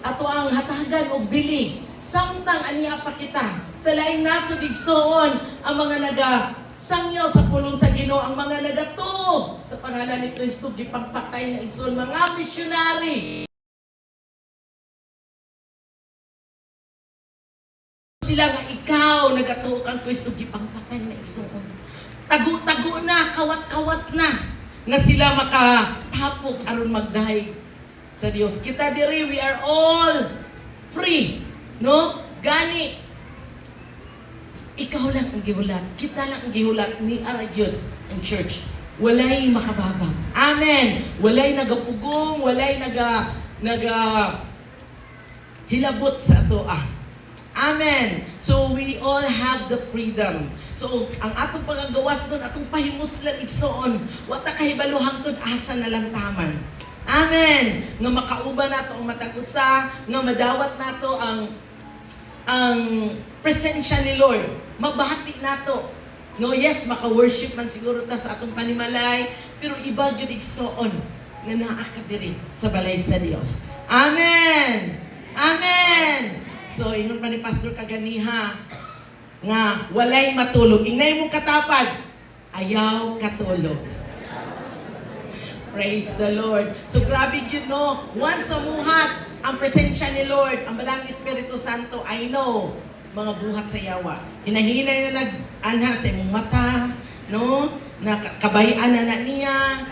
ato ang hatagan og bili samtang aniya pa kita sa laing nasod igsoon ang mga sangyaw sa pulong sa Ginoo, ang mga nagatuo sa pangalan ni Kristo gipangpatay na igsoon mga missionary. Sila nga ikaw nagatuo kang Kristo gipangpatay na igsoon. Tago-tago na, kawat-kawat na nga sila makatapok aron magdahig sa Dios. Kita diri, we are all free, no? Gani ikaw lang ang gihulat, kita lang ang gihulat ni aragyod ang church. Walay makababag. Amen. Walay nagapugong, walay hilabot sa ato. Amen. So we all have the freedom. So ang atong pagagawas doon, atong pahimuslan igsoon, wata kahibaluhang tun asa na lang taman. Amen. Nga makauban nato ang matag usa, nga madawat nato ang presensya ni Lord. Mabahati nato. No, yes, maka-worship man siguro ta sa atong panimalay, pero iba gyud igsoon nga naa ka diri sa balay sa Dios. Amen. Amen. So ingon pa ni Pastor kaganiha nga walay matulog. Ingnay mong katapad, ayaw katulog. Praise the Lord. So grabe yun, no? Once amuhat ang presensya ni Lord, ang Balang Espiritu Santo, I know, mga buhat sa yawa. Hinahinay na nag-anha sa imong mata, no? Nakabayan na niya.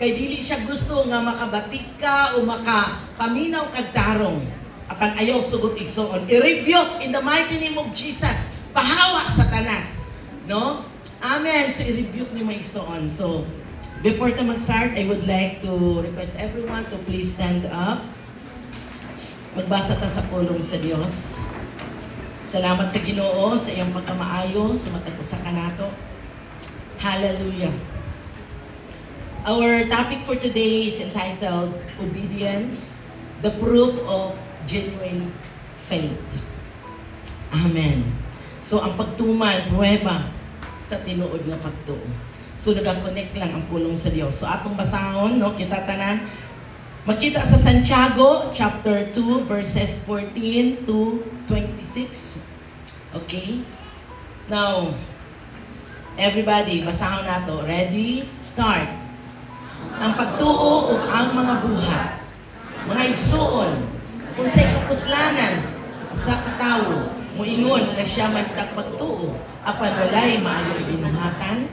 Kay dili siya gusto nga makabatik ka o makapaminaw kag tarong. Apan ayaw sugot igsoon. I-rebuke in the mighty name of Jesus. Pahawa Satanas. No? Amen. So i-rebuke ni mga igsoon. So, before to mag-start, I would like to request everyone to please stand up. Magbasa ta sa pulong sa Dios. Salamat sa Ginoo sa iyang pagkamaayo, sa matag usa kanato. Hallelujah. Our topic for today is entitled Obedience, the Proof of Genuine Faith. Amen. So ang pagtuman, pruweba sa tinuod nga pagtuo. So nag-connect lang ang pulong sa Dios. So atong basahon, no, kita tanan. Makita sa Santiago chapter 2 verses 14 to 26. Okay? Now, everybody, basahon nato. Ready? Start. Ang pagtuo ug ang mga buhat, mga igsuon, unsay kapuslanan sa katawo, muingon nga siya man pagtuo, apan walay maayong binuhatan,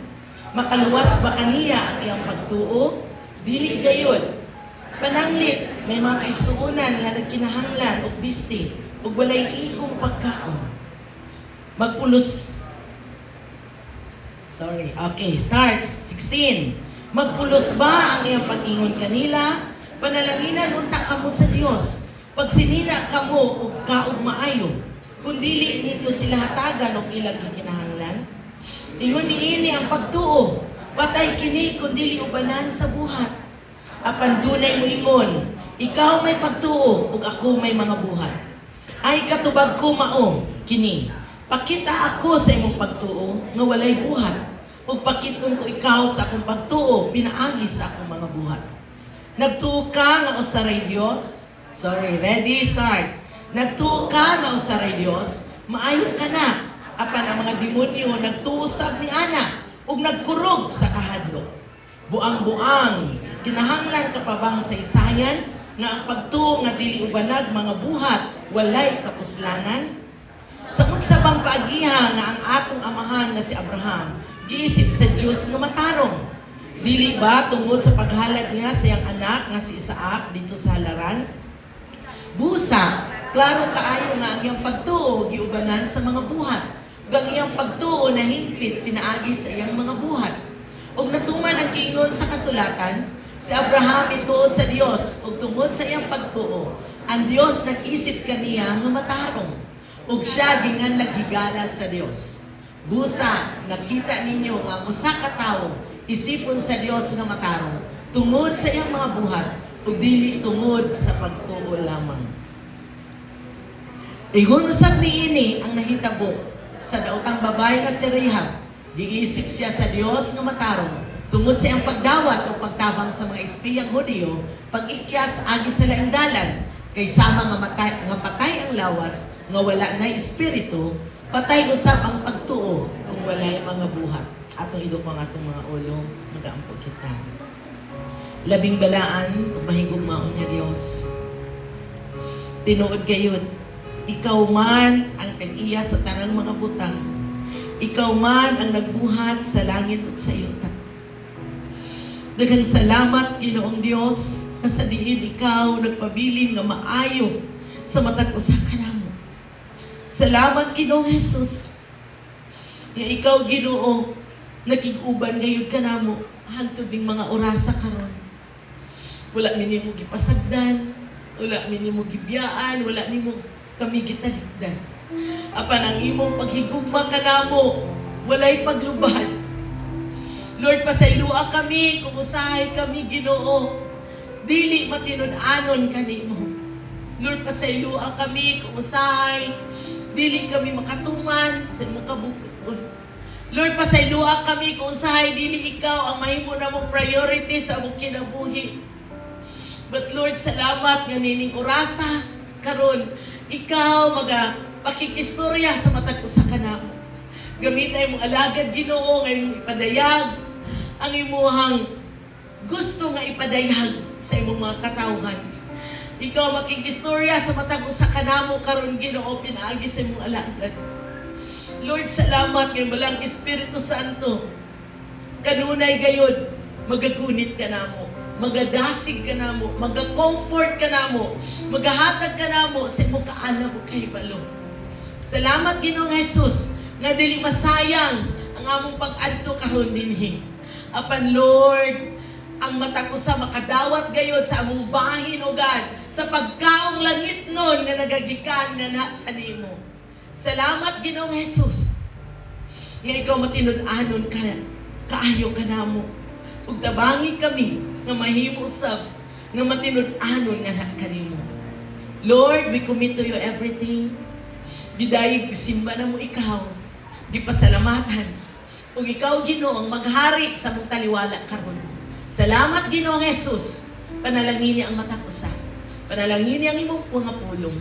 makaluwas ba kaniya ang iyang pagtuo? Dili gayud. Pananglit, may mga kaigsuonan nga nagkinahanglan og bisti ug walay igong pagkaon. Okay, start. 16. Magpulos ba ang iyang pag-ingon kanila? Panalanginan unta kamo sa Dios. Pagsinina kamo og kaog maayo, kun dili ninyo sila hatagan og ilang gikinahanglan. Ingon niini ang pagtuo, patay kini kun dili ubanan sa buhat. Apan dunay mo ingon, ikaw may pagtuo ug ako may mga buhat. Ay katubag ko mao kini. Pakita ako sa imong pagtuo nga walay buhat ug pakit-on ko ikaw sa akong pagtuo pinaagi sa akong mga buhat. Nagtuo ka nga usaray Dios? Ready, start. Nagtuo ka nga usaray Dios, maayo ka na. Apan ang mga demonyo nagtuusag ni ana ug nagkurog sa kahadlok. Buang-buang kinahanglan ka pa bang sa isayan nga ang pagtuo nga dili ubanag mga buhat walay kapuslanan? Samot sa bang paagiha nga ang atong amahan nga si Abraham giisip sa Dios nga matarong? Dili ba tungod sa paghalad niya sa iyang anak nga si Isaac dito sa halaran? Busa, klaro kaayo nga ang iyang pagtuo giubanan sa mga buhat. Ang iyang pagtuo na himpit pinaagi sa iyang mga buhat. Og natuman ang giingon sa kasulatan, si Abraham ituo sa Dios ug tungod sa iyang pagtuo, ang Dios nag-isip kaniya nga matarong ug siya ginganlag higala sa Dios. Busa, nakita ninyo nga usa ka tawo isipon sa Dios nga matarong tungod sa iyang mga buhat ug dili tungod sa pagtuo lamang. Ingon usab niini ang nahitabo sa daotang babae nga si Rahab. Giisip siya sa Dios nga matarong tungod sa iyang pagdawat o pagtabang sa mga espiyang Hudiyo, pag-ikyas agi sa laing dalan, Kay sama nga patay ang lawas, nga wala na espiritu, patay usab ang pagtuo kung wala yung mga buhat. Atong idok mga atong mga ulo, mag-aampog kita. Labing balaan, ug mahigugmaon nga Dios. Tinuod gayud, ikaw man ang tag-iya sa tanang mga butang. Ikaw man ang nagbuhat sa langit ug sa yuta. Daghang salamat, Ginoong Dios, na sa diin ikaw nagpabilin nga maayo sa matag usa ka namo. Salamat, Ginoong Jesus, nga ikaw, Ginoo, nakig-uban gayud ka namo hangtod ning mga orasa karon. Wala minimo gipasagdan, wala minimo gibiyaan, wala nimo kami gitalikdan. Apan ang imong paghigugma ka namo, walay paglubad. Lord, pasaylua kami, kung usahay kami, Ginoo, dili matinud-anon kanimo. Lord, pasaylua kami, kung usahay, dili kami makatuman sa imong kabubuton. Lord, pasaylua kami, kung usahay, dili ikaw ang mahimo namong priority sa among kinabuhi. But Lord, salamat nga nining orasa karon ikaw pakikistorya sa matag usa ka namo. Gamitay mong alagad, Ginoo, nga imong ipadayag ang imuhang gusto nga ipadayag sa imong mga katawhan. Ikaw makikistorya sa matag usa ka namo karon, Ginoo, pinaagi sa imong alagad. Lord, salamat nga balang Espiritu Santo kanunay gayud magagunit ka namo, magadasig ka namo, maga-comfort ka namo, magahatag ka namo sa imong kaalaw ug kahibalo. Salamat, Ginoong Jesus, na dili masayang ang among pag-adto karon dinhi. Apan Lord, ang mata ko sa makadawat gayod sa among bahin o God, sa pagkaong langit nun nga nagagikan nga na kanimo. Salamat, Ginoong Jesus, nga ikaw matinud-anon ka, kaayo ka namo. Ug tabangi kami nga mahimo sab nga matinud-anon nga na kanimo. Lord, we commit to you everything. Gidayeg simba na mo ikaw, gipasalamatan. Ug ikaw, Ginoo, ang maghari sa mong taliwala karon. Salamat, Ginoong Jesus. Panalangini ang mata ko sa. Panalangini ang imong mga pulong.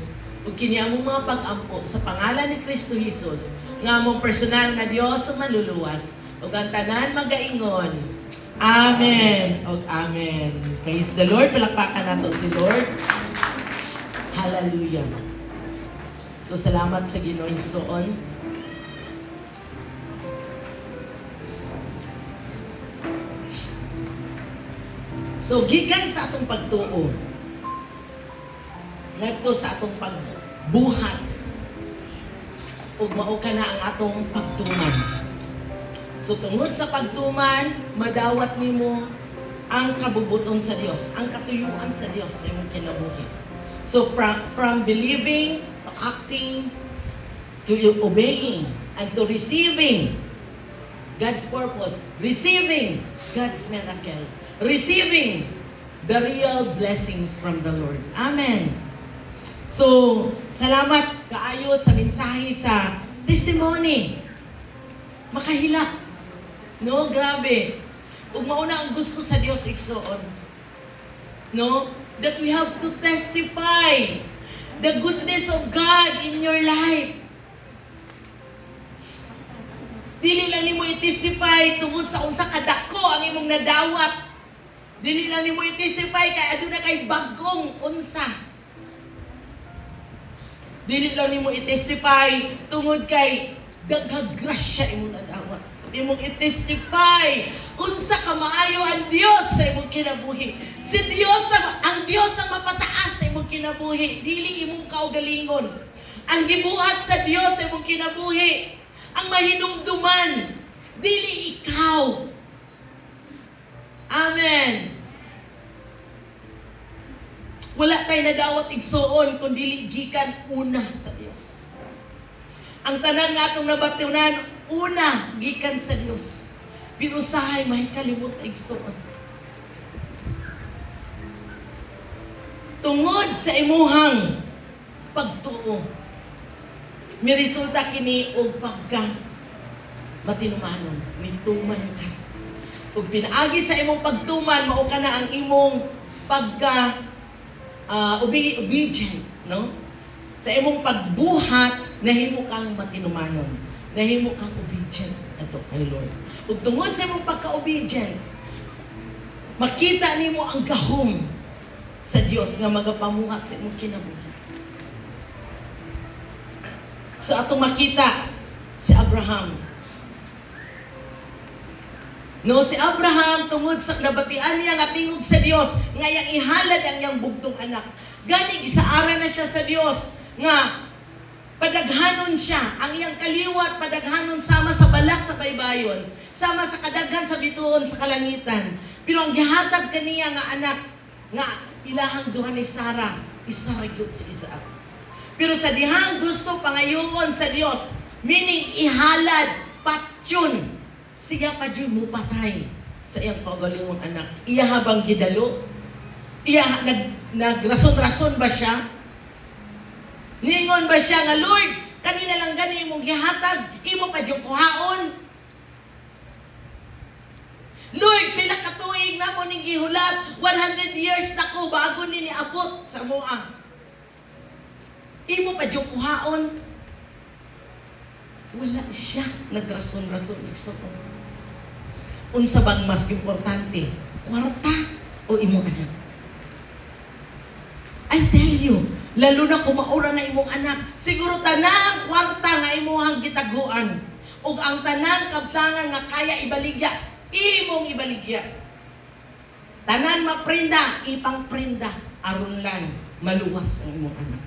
Ug kini among mga pag-ampo sa pangalan ni Kristo Jesus, nga among personal nga Dios o maluluwas. Ug ang tanan magaingon. Amen. Ug amen. Praise the Lord. Palakpakan nato si Lord. Hallelujah. So salamat sa Ginoong Igsoon. So, gikan sa atong pagtuo, ngadto sa atong pagbuhat, ug mao ka na ang atong pagtuman. So, tungod sa pagtuman, madawat nimo ang kabubuton sa Dios, ang katuyuan sa Dios sa imong kinabuhi. So, from believing to acting to obeying and to receiving God's purpose, receiving God's miracle, receiving the real blessings from the Lord. Amen. So, salamat kaayo sa mensahe sa testimony. Makahilak. No, grabe. Ug mauna ang gusto sa Dios igsoon. No, that we have to testify the goodness of God in your life. Dili lang nimo i-testify tungod sa unsa kadako ang imong nadawat. Dili lang nimo i-testify kay aduna kay bagong unsa. Dili lang nimo i-testify tungod kay daghang grasya imong nadawat. Imong i-testify unsa ka maayo ang Dios sa imong kinabuhi. Si Dios ang Dios ang mapataas sa imong kinabuhi, dili imong kaugalingon. Ang gibuhat sa Dios sa imong kinabuhi, ang mahinumduman, dili ikaw. Amen. Wala tayo nadawat igsoon kung dili gikan una sa Dios. Ang tanan nga atong nabatunan, una gikan sa Dios. Pero usahay mahikalimot igsoon. Tungod sa imuhang pagtuo, may resulta kini og pagka matinumanon, mituman ka. Ug pinaagi sa imong pagtuman, mao ka na ang imong pagka obedient, no? Sa imong pagbuhat, nahimo kang matinumanon. Nahimo kang obedient ato kay Lord. Ug tungod sa imong pagka-obedient, makita nimo ang gahom sa Dios nga magapamuhat sa imong kinabuhi. So atong makita si Abraham. No, si Abraham tungod sa nabatian niya nga tingog sa Dios nga iyang ihalad ang iyang bugtong anak. Gani gisaara na siya sa Dios nga padaghanon siya ang iyang kaliwat, padaghanon sama sa balas sa baybayon, sama sa kadaghan sa bituon sa kalangitan. Pero ang gihatag kaniya nga anak nga ilahang duha ni Sarah, isa ra gyud si Isaac. Pero sa dihang gusto pangayoon sa Dios, meaning ihalad, patyon, siya pa dyan mo patay sa iyang kaugalingong anak. Iya habang gidalo? Iya nagrason-rason ba siya? Ningon ba siya nga, Lord, kanina lang gani imong gihatag, imo pa dyan kuhaon? Lord, pila ka tuig na mo ning gihulat, 100 years na ko bago ni niabot sa mua. Imo pa dyan kuhaon? Wala siya nagrason-rason igsoon. Unsa bang mas importante, kwarta o imong anak? I tell you, lalo na kung maura na imong anak, siguro tanang kwarta nga imuhang gitaguan ug ang tanang kabtangan nga kaya ibaligya, imong ibaligya. Tanan maprinda, ipang prinda, aron lang maluwas ang imong anak.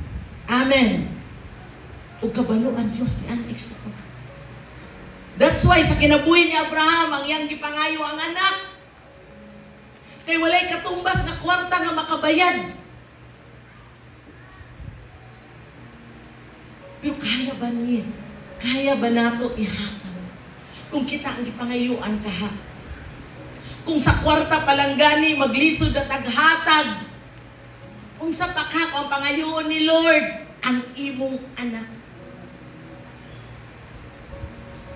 Amen. Ug kabalo ang Dios ni anak sa. That's why sa kinabuhi ni Abraham ang iyang gipangayo ang anak. Kay walay katumbas nga kwarta nga makabayad. Pero kaya ba niya? Kaya ba nato ihatag? Kung kita ang gipangayuan kaha. Kung sa kwarta palang gani maglisod at aghatag. Unsa pa ka ang pangayoon ni Lord ang imong anak.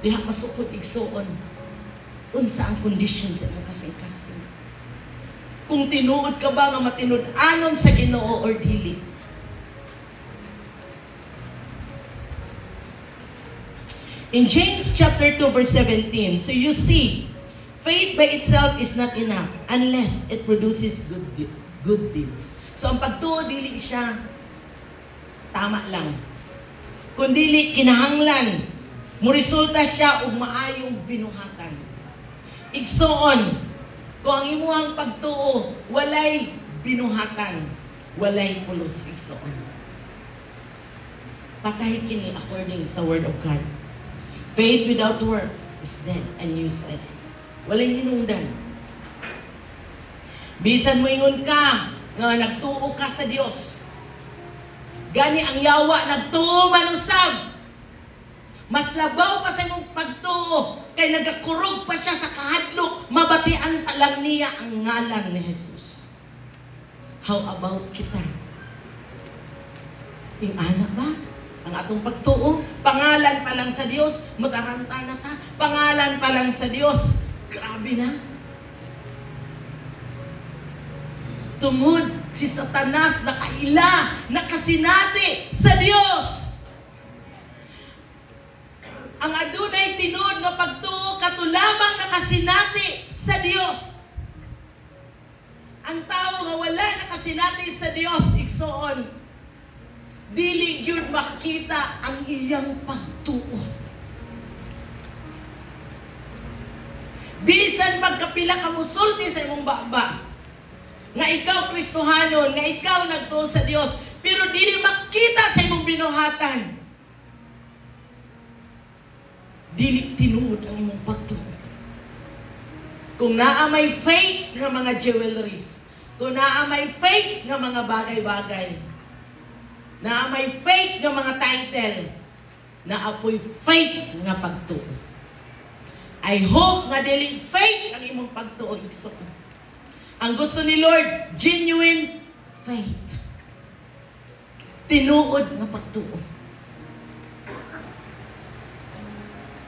Diha masukod igsoon. Unsa ang condition sa imong kasing-kasing. Kung tinuod ka ba nga matinud-anon sa Ginoo or dili. In James chapter 2 verse 17, so you see, faith by itself is not enough unless it produces good deeds. So ang pagtuo dili siya tama lang. Kung dili kinahanglan muresulta siya og maayong binuhatan. Igsoon, kung ang imuhang pagtuo walay binuhatan, walay pulos igsoon. Patay kini according sa word of God. Faith without work is dead and useless. Walay hinungdan. Bisan mo ingon ka nga nagtuo ka sa Dios. Gani ang yawa nagtuo man usab. Mas labaw pa sa imong pagtuo kay nagakurog pa siya sa kahadlok, mabatian pa lang niya ang ngalan ni Jesus. How about kita? Yung anak ba? Ang atong pagtuo, pangalan pa lang sa Dios, mataranta na ka. Pangalan pa lang sa Dios, grabe na. Tungod si Satanas nakaila, nakasinati sa Dios. Ang adunay tinud nga pagtuo katulamang nakasinati sa Dios. Ang tao nga wala nakasinati sa Dios, igsoon, dili gyud makita ang iyang pagtuo. Bisan magkapila ka musulti sa imong baba, nga ikaw Kristohanon, nga ikaw nagtuo sa Dios, pero dili makita sa imong binuhatan. Dili tinuod ang imong pagtuo. Kung naa may faith nga mga jewelries, kung naa may faith nga mga bagay-bagay, naa may faith nga mga title, naapoy faith nga pagtuo. I hope nga dili faith ang imong pagtuo igsoon. Ang gusto ni Lord, genuine faith. Tinuod nga pagtuo.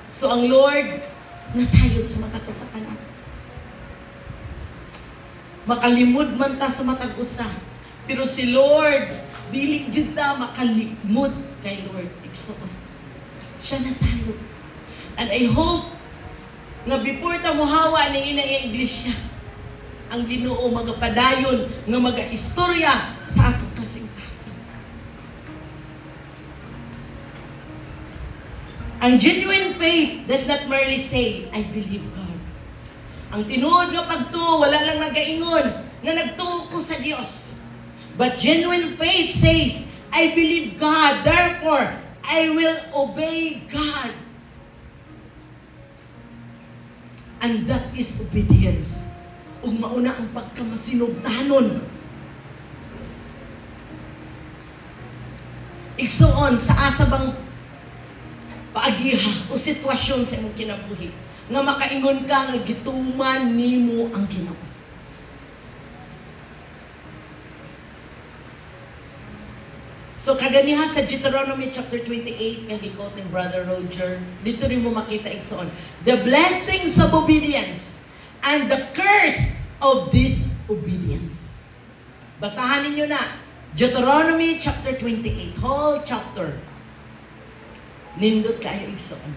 So ang Lord, nasayod sa matag usa kanan. Makalimod man ta sa matag usa, Pero si Lord, dili jud ta makalimot kay Lord. Igsoon. Siya nasayod. And I hope nga before ta mohawa ni ina nga iglesia, ang Ginoo magapadayon nga maga-istorya sa atong kasing-kasing. Ang genuine faith does not merely say, I believe God. Ang tinuod nga pagtuo, wala lang nagaingon na nagtuo ko sa Dios. But genuine faith says, I believe God, therefore, I will obey God. And that is obedience. Ug mauna ang pagkamasinugtanon. Igsuon sa asabang paagiha o sitwasyon sa imong kinabuhi nga makaingon ka nga gituman nimo ang Ginoo. So kaganiha sa Deuteronomy chapter 28 nga gikot ni Brother Roger, dito rin mo makita igsoon the blessings of obedience and the curse of disobedience. Basahan ninyo na Deuteronomy chapter 28, whole chapter. Nindot kayo igsoon.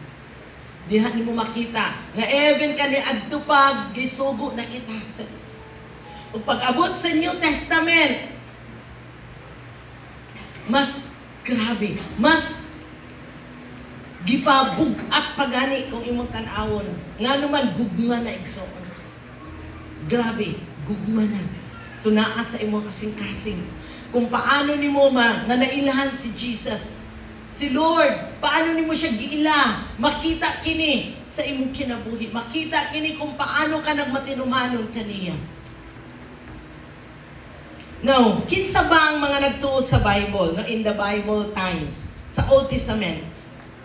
Diha nimo makita nga even kani adto pag gisugo na kita sa Dios. Ug pag-abot sa New Testament, mas grabe, mas gipabug-at pagani kung imong tan-awon. Nga naman gugma na igsoon. Grabe, gugma na. So naa sa imong kasing-kasing. Kung paano nimo nga nailahan si Jesus, si Lord, paano nimo siya giila? Makita kini sa imong kinabuhi. Makita kini kung paano ka nagmatinumanon kaniya. Now, kinsa ba ang mga nagtuo sa Bible, no, in the Bible times, sa Old Testament,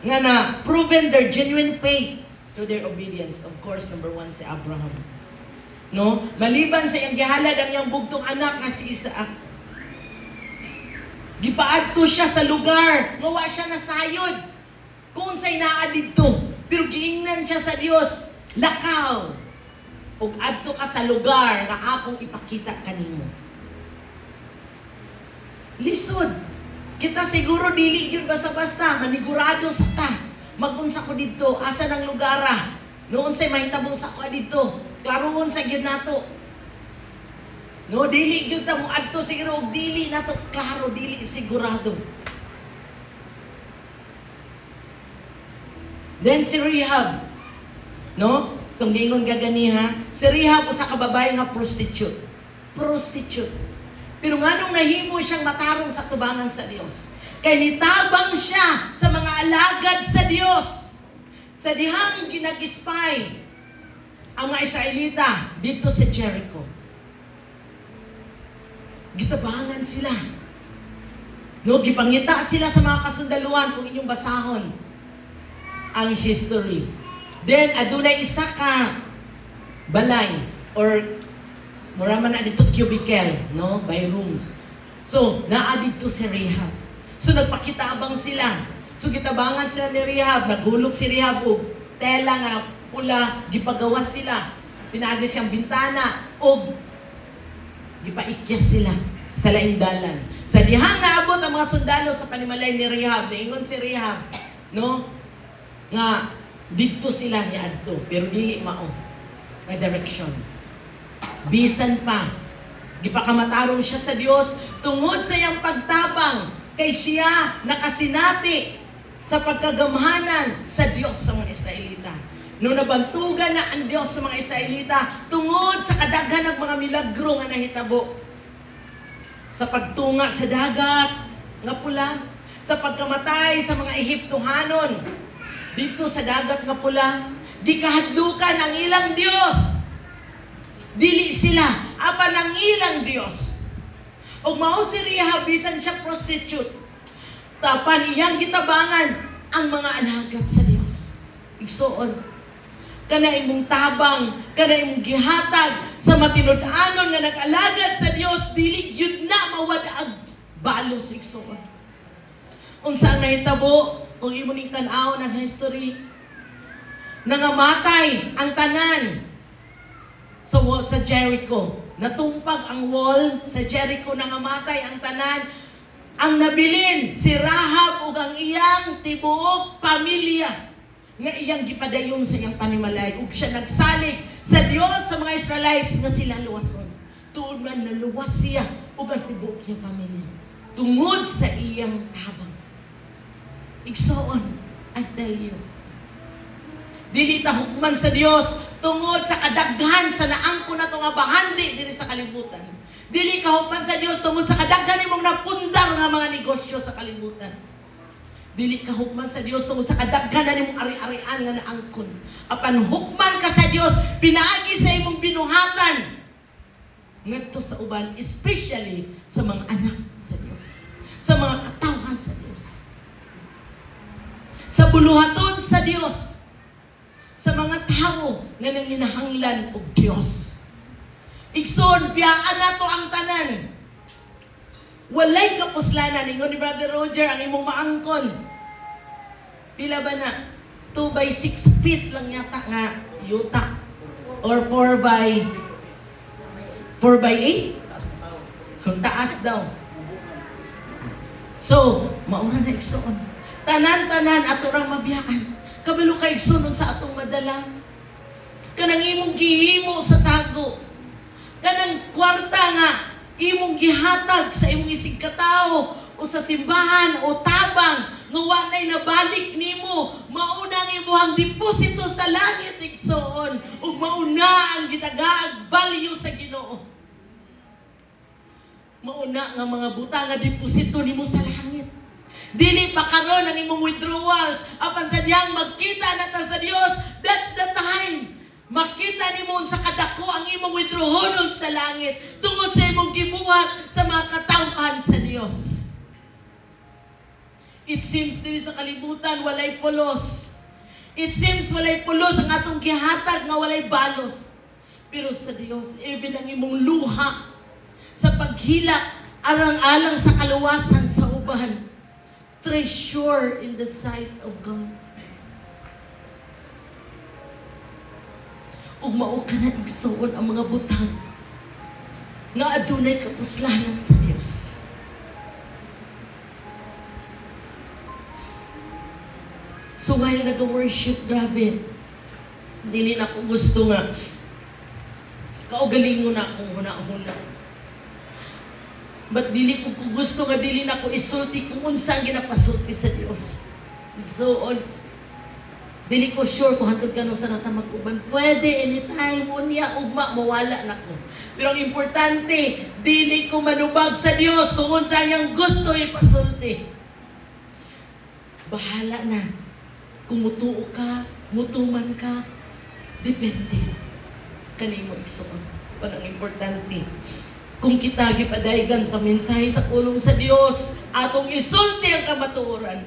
nga na proven their genuine faith through their obedience? Of course, number 1 si Abraham. No? Maliban sa iyang gihalad ang iyang bugtong anak nga si Isaac. Gipaadto siya sa lugar, nga wa siya nasayod. Kung sa'y naa dito, pero giingnan siya sa Dios, lakaw. Ug adto ka sa lugar nga akong ipakita kanimo. Lisod. Kita siguro dili yun basta-basta, manigurado sa ta. Magunsa ko dito, asa ng lugar ah. Noon sa'y mahitabong sa ko dito. Klaroon sa gyud nato. No, dili gyud ta mo adto siguro og dili nato klaro, dili sigurado. Then si Rehab, no? Tong gingon gaganiha, si Rehab usa ka babae nga prostitute. Prostitute. Pero nganong nahimo siyang matarong sa tubangan sa Dios? Kay nitabang siya sa mga alagad sa Dios. Sa dihang ginag-spy ang mga Israelita dito sa Jericho. Gitabangan sila. No, gipangita sila sa mga kasundaluhan kung inyong basahon ang history. Then adunay isa ka balay or mura man na dito cubicle, no, by rooms. So naa dito si Rehab. So nagpakitabang sila. So gitabangan sila ni Rehab, nagulog si Rehab og tela nga pula, gipagawas sila. Pinaagi siyang bintana og gipaikyas sila sa laing dalan. Sa dihang naabot ang mga sundalo sa panimalay ni Rehab, niingon si Rehab, no, nga dito sila ni adto, pero dili mao nga direction. Bisan pa, gipakamatarong siya sa Dios tungod sa iyang pagtabang kay siya nakasinati sa pagkagamhanan sa Dios sa mga Israelita. No nabantugan na ang Dios sa mga Israelita tungod sa kadaghan ng mga milagro nga nahitabo. Sa pagtunga sa dagat nga pula, sa pagkamatay sa mga Ehiptohanon dito sa dagat nga pula, di kahadlukan ang ilang Dios. Dili sila apan ang ilang Dios. Og mao si Rehab bisan siya prostitute. Tapan iyang gitabangan ang mga alagad sa Dios. Igsoon, kana imong tabang, kana imong gihatag sa matinud-anon nga nag-alagad sa Dios, dili gyud na mawadaag balos igsoon. Unsa ang nahitabo kung imo ning tan-aw ng history? Nangamatay ang tanan sa wall sa Jericho. Natumpag ang wall sa Jericho, nangamatay ang tanan. Ang nabilin si Rahab ug ang iyang tibuok pamilya nga iyang gipadayon sa iyang panimalay, ug siya nagsalig sa Dios sa mga Israelites nga sila luwason. Tuod man naluwas siya ug ang tibuok niyang pamilya tungod sa iyang tabang. Igsoon, I tell you, dili ta hukman sa Dios tungod sa kadaghan sa naangko nato nga bahandi diri sa kalibutan. Dili ka hukman sa Dios tungod sa kadaghan nimong napundar nga mga negosyo sa kalibutan. Dili ka hukman sa Dios tungod sa kadaghan na nimong ari-arian nga naangkon. Apan hukman ka sa Dios pinaagi sa imong binuhatan ngadto sa uban, especially sa mga anak sa Dios, sa mga katawhan sa Dios, sa buluhaton sa Dios, sa mga tao nga nanginahanglan og Dios. Igsoon, biyaan nato ang tanan. Walay kapuslanan. Ingon ni Brother Roger, ang imong maangkon. Pila ba na? 2 by 6 feet lang yata nga yuta. Or 4 by 8? Kung taas daw. So, maura na igsoon. Tanan-tanan ato rang mabiyaan. Kabalo ka igsunon sa atong madala. Kanang imong gihimo sa tago. Kanang kwarta nga imong gihatag sa imong isig katao o sa simbahan o tabang nga walay nabalik nimo, mauna ang imong deposito sa langit igsoon ug mauna ang gitagaag value sa Ginoo. Mauna nga mga buta nga deposito nimo sa langit. Dili pa karon ang imong withdrawals apan sa diyang magkita na ta sa Dios, that's the time. Makita nimo sa kadako ang imong withdrawon sa langit tungod sa imong gibuhat sa mga katawhan sa Dios. It seems diri sa kalibutan walay pulos. It seems walay pulos ang atong gihatag nga walay balos. Pero sa Dios, even ang imong luha sa paghilak alang-alang sa kaluwasan sa uban, treasure in the sight of God. Ug mao ka na igsoon ang mga butang nga adunay kapuslanan sa Dios. So while nag-worship, grabe, dili na ko gusto nga kaugalingon na akong huna-huna. But dili ko gusto nga dili na ko isulti kung unsa ang ginapasulti sa Dios. So on, dili ko sure kung hantod ka no sa nata mag-uban. Pwede, anytime, unya, ugma, mawala na ko. Pero ang importante, dili ko manubag sa Dios kung unsa niyang gusto ipasulti. Bahala na. Kung mutuo ka, mutuman ka, depende. Kanimo igsoon. Parang importante. Kung kita gipadaygan sa mensahe sa pulong sa Dios, atong isulti ang kamatuoran.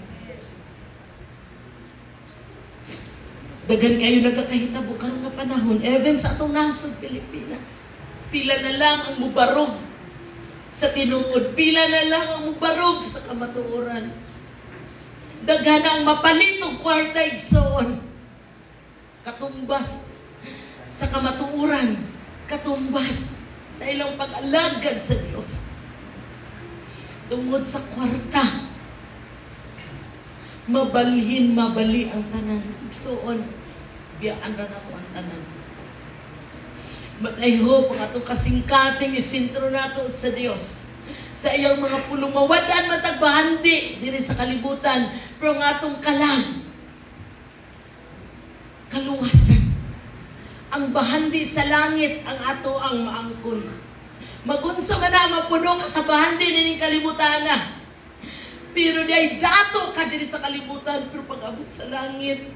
Dagan kayo nagkakahitabo karon nga panahon, even sa atong nasod Pilipinas. Pila na lang ang mubarog sa tinuod, pila na lang ang mubarog sa kamatuoran. Daghan ang mapalit og kwarta igsoon. Katumbas sa kamatuoran, katumbas sa ilang pag-alagad sa Dios. Tungod sa kwarta, mabalhin, mabali ang tanan. Igsoon, biyaan na nato ang tanan. But I hope ang atong kasing-kasing isintro nato sa Dios. Sa iyang mga pulong mawadan matagbahandi diri sa kalibutan, pero ang atong kalang, kaluwasan, ang bahandi sa langit ang ato ang maangkon. Magunsa man na mapuno ka sa bahandi dining kalibutan na. Pero di ay dato ka diri sa kalibutan, pero pag-abot sa langit,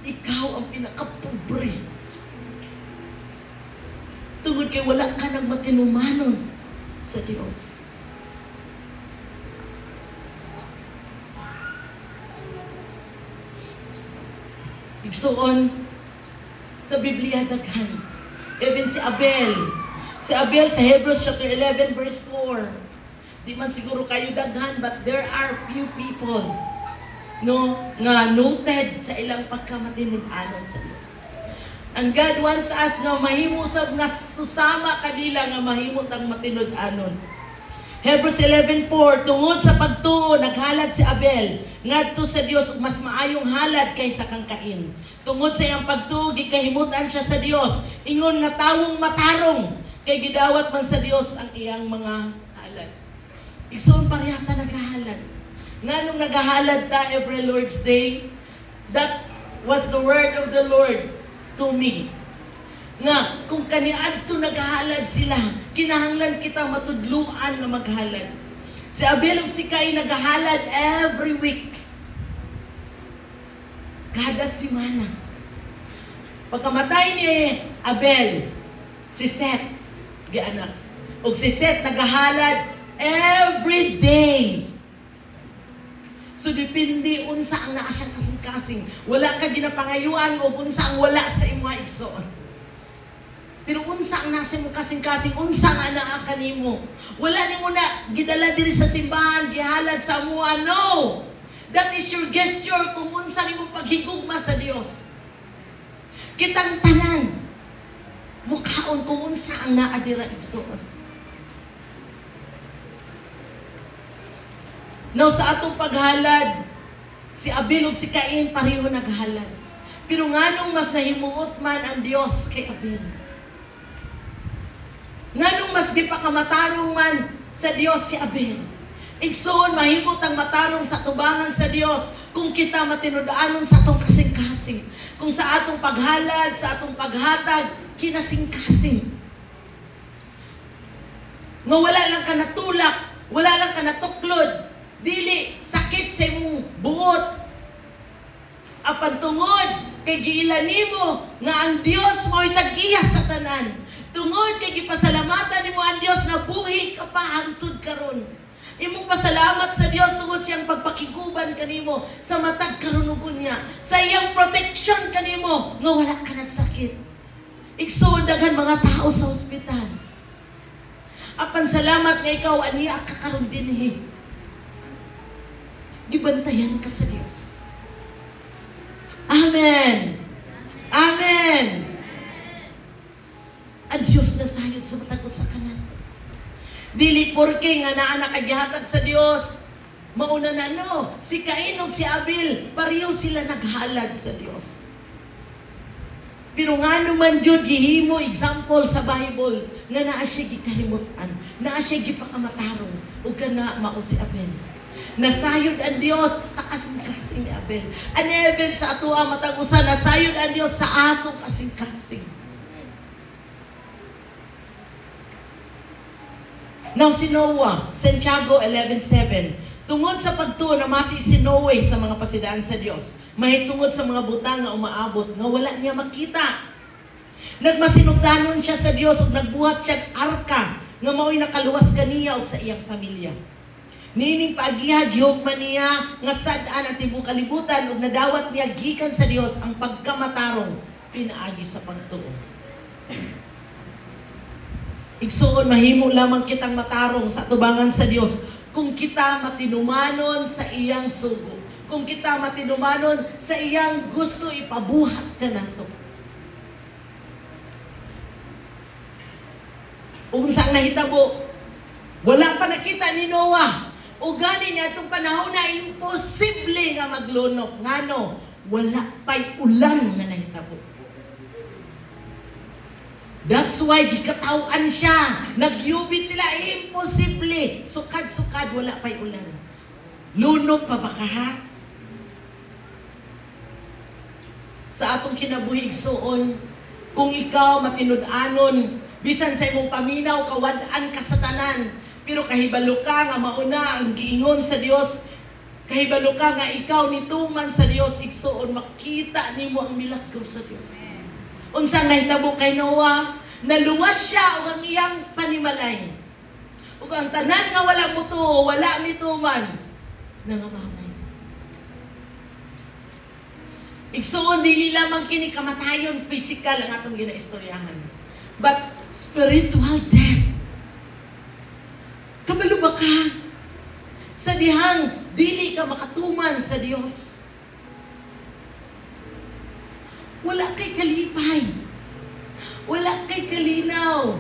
ikaw ang pinakapobre. Tungod kay wala ka nang matinumanon sa Dios. Igsoon, sa Biblia daghan. Even si Abel sa Hebrews chapter 11 verse 4. Di man siguro kayo daghan, but there are few people no nga noted sa ilang pagkamatinud-anon sa Dios. And God wants us nga mahimosab nga susama kanila nga mahimot ang matinud-anon. Hebrews 11:4, tungod sa pagtuo naghalad si Abel ngadto sa Dios mas maayong halad kaysa kang Cain. Tungod sa iyang pagtuo gikahimutan siya sa Dios, ingon nga tawong matarong kay gidawat man sa Dios ang iyang mga halad. Igsoon parehata naghahalad. Nganong naghahalad ta every Lord's Day? That was the word of the Lord to me. Nga, kung kaniadto naghahalad sila, kinahanglan kita matudluan na maghalad. Si Abel ug si Cain naghahalad every week. Kada semana. Pagkamatay ni Abel, si Seth, gianak. Ug si Seth naghahalad every day. So depende unsa ang naa siyang kasing-kasing. Wala ka ginapangayuan o unsa ang wala sa imong igsoon. Pero unsa ang nasa imong kasing-kasing, unsa nga naa kanimo. Wala nimo na gidala diri sa simbahan, gihalad sa amuha. No. That is your gesture kung unsa nimo paghigugma sa Dios. Kitang tanan mukhaon kung unsa ang naa dira igsoon. Now, sa atong paghalad, si Abel ug si Cain pareho naghalad. Pero nganong mas nahimuot man ang Dios kay Abel? Nganong mas gipakamatarong man sa Dios si Abel? Igsoon, mahimot ang matarong sa tubangan sa Dios kung kita matinud-anon sa atong kasing-kasing. Kung sa atong paghalad, sa atong paghatag, kinasing-kasing. Nga wala lang ka natulak, wala lang ka natuklod, dili sakit sa imong buot. Apan tungod kay giilan nimo nga ang Dios mo'y tag-iya sa tanan. Tungod kay gipasalamatan nimo ang Dios nga buhi ka pa hangtod karon. Imong pasalamat sa Dios tungod siyang pagpakiguban kanimo sa matag karunugon niya. Sa iyang protection kanimo nga wala ka nagsakit. Igsoon daghan mga tao sa ospital. Apan salamat nga ikaw aniya ka karon dinhi. Gibantayan ka sa Diyos. Amen. Amen. Ang Diyos na sayod sa matag usa ka nato. Dili porke nga naa nakagihatag sa Diyos, mauna na no. Si Cain ug si Abel, pareho sila naghalad sa Diyos. Pero nga naman Diyo gihimo example sa Bible nga naa siya gikahimutan, naa siya gipakamatarong ug kana mao si Abel. Nasayod ang Dios sa kasing-kasing ni Abel. And even sa ato ang matag-usa, nasayod ang Dios sa atong kasing-kasing. Now si Noah, Santiago 11:7. Tungod sa pagtuo namati si Noe sa mga pasidaan sa Dios, mahitungod sa mga butang nga umaabot nga wala niya makita. Nagmasinugdanon siya sa Dios ug nagbuhat siya arka nga mao'y nakaluwas kaniya ug sa iyang pamilya. Niining paagiha gihugman niya nga sad-an ang tibuok kalibutan ug nadawat niya gikan sa Dios ang pagkamatarong pinaagi sa pagtuo. Igsoon mahimo lamang kitang matarong sa tubangan sa Dios kung kita matinumanon sa iyang sugo. Kung kita matinumanon sa iyang gusto ipabuhat kanato. Ug unsang nahitabo, wala pa nakita ni Noah. O gani niya itong panahon na imposible nga maglunok. Ngano, wala pa'y ulan nga nahitabo. That's why gikatawan siya. Nagyubit sila, imposible. Sukad-sukad, wala pa'y ulan. Lunok pa ba ka ha? Sa atong kinabuhi igsoon, kung ikaw matinud-anon, bisan sa imong paminaw, kawad-an ka sa tanan, pero kahibalo ka nga mauna ang giingon sa Dios, kahibalo ka nga ikaw nituman sa Dios, igsoon makita nimo ang milagro sa Dios. Unsang nahitabo kay Noah, naluwas siya ug ang iyang panimalay. Ug ang tanan nga wala mutuo, wala mituman, nangamatay. Igsoon dili lamang kini kamatayon physical ang atong ginaistoryahan, but spiritual death. Kabalo ba ka? Sa dihang, dili ka makatuman sa Dios. Wala kay kalipay. Wala kay kalinaw.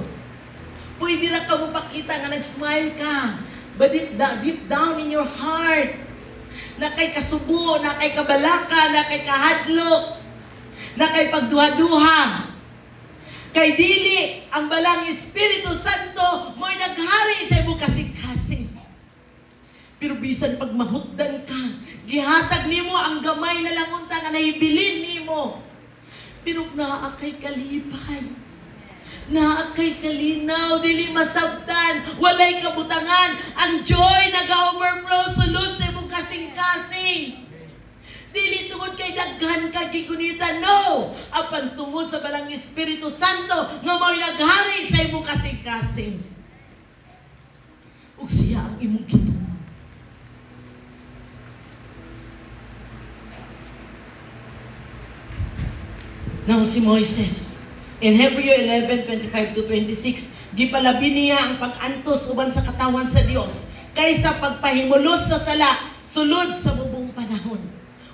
Pwede na ka mapakita nga nag-smile ka. But deep down in your heart, na kay kasubo, na kay kabalaka, na kay kahadlok, na kay pagduha-duha. Kay dili, ang balang Espiritu Santo mo'y naghari sa imong kasing-kasing. Pero bisan pag mahutdan ka, gihatag nimo ang gamay na langunta nga nahibilin nimo. Pero naa kay kalipay. Naa kay kalinaw, dili masabtan, walay kabutangan. Ang joy naga-overflow sulod sa imong kasing-kasing. Dili tungod kay daghan ka gigunita, no! Apan tungod sa balang Espiritu Santo nga mo'y naghari sa imong kasing-kasing. Ug siya ang imong gituman. Now si Moises, in Hebrew 11:25-26, gipalabi niya ang pag-antos uban sa katawan sa Dios kaysa pagpahimulos sa sala sulod sa bubong panahon.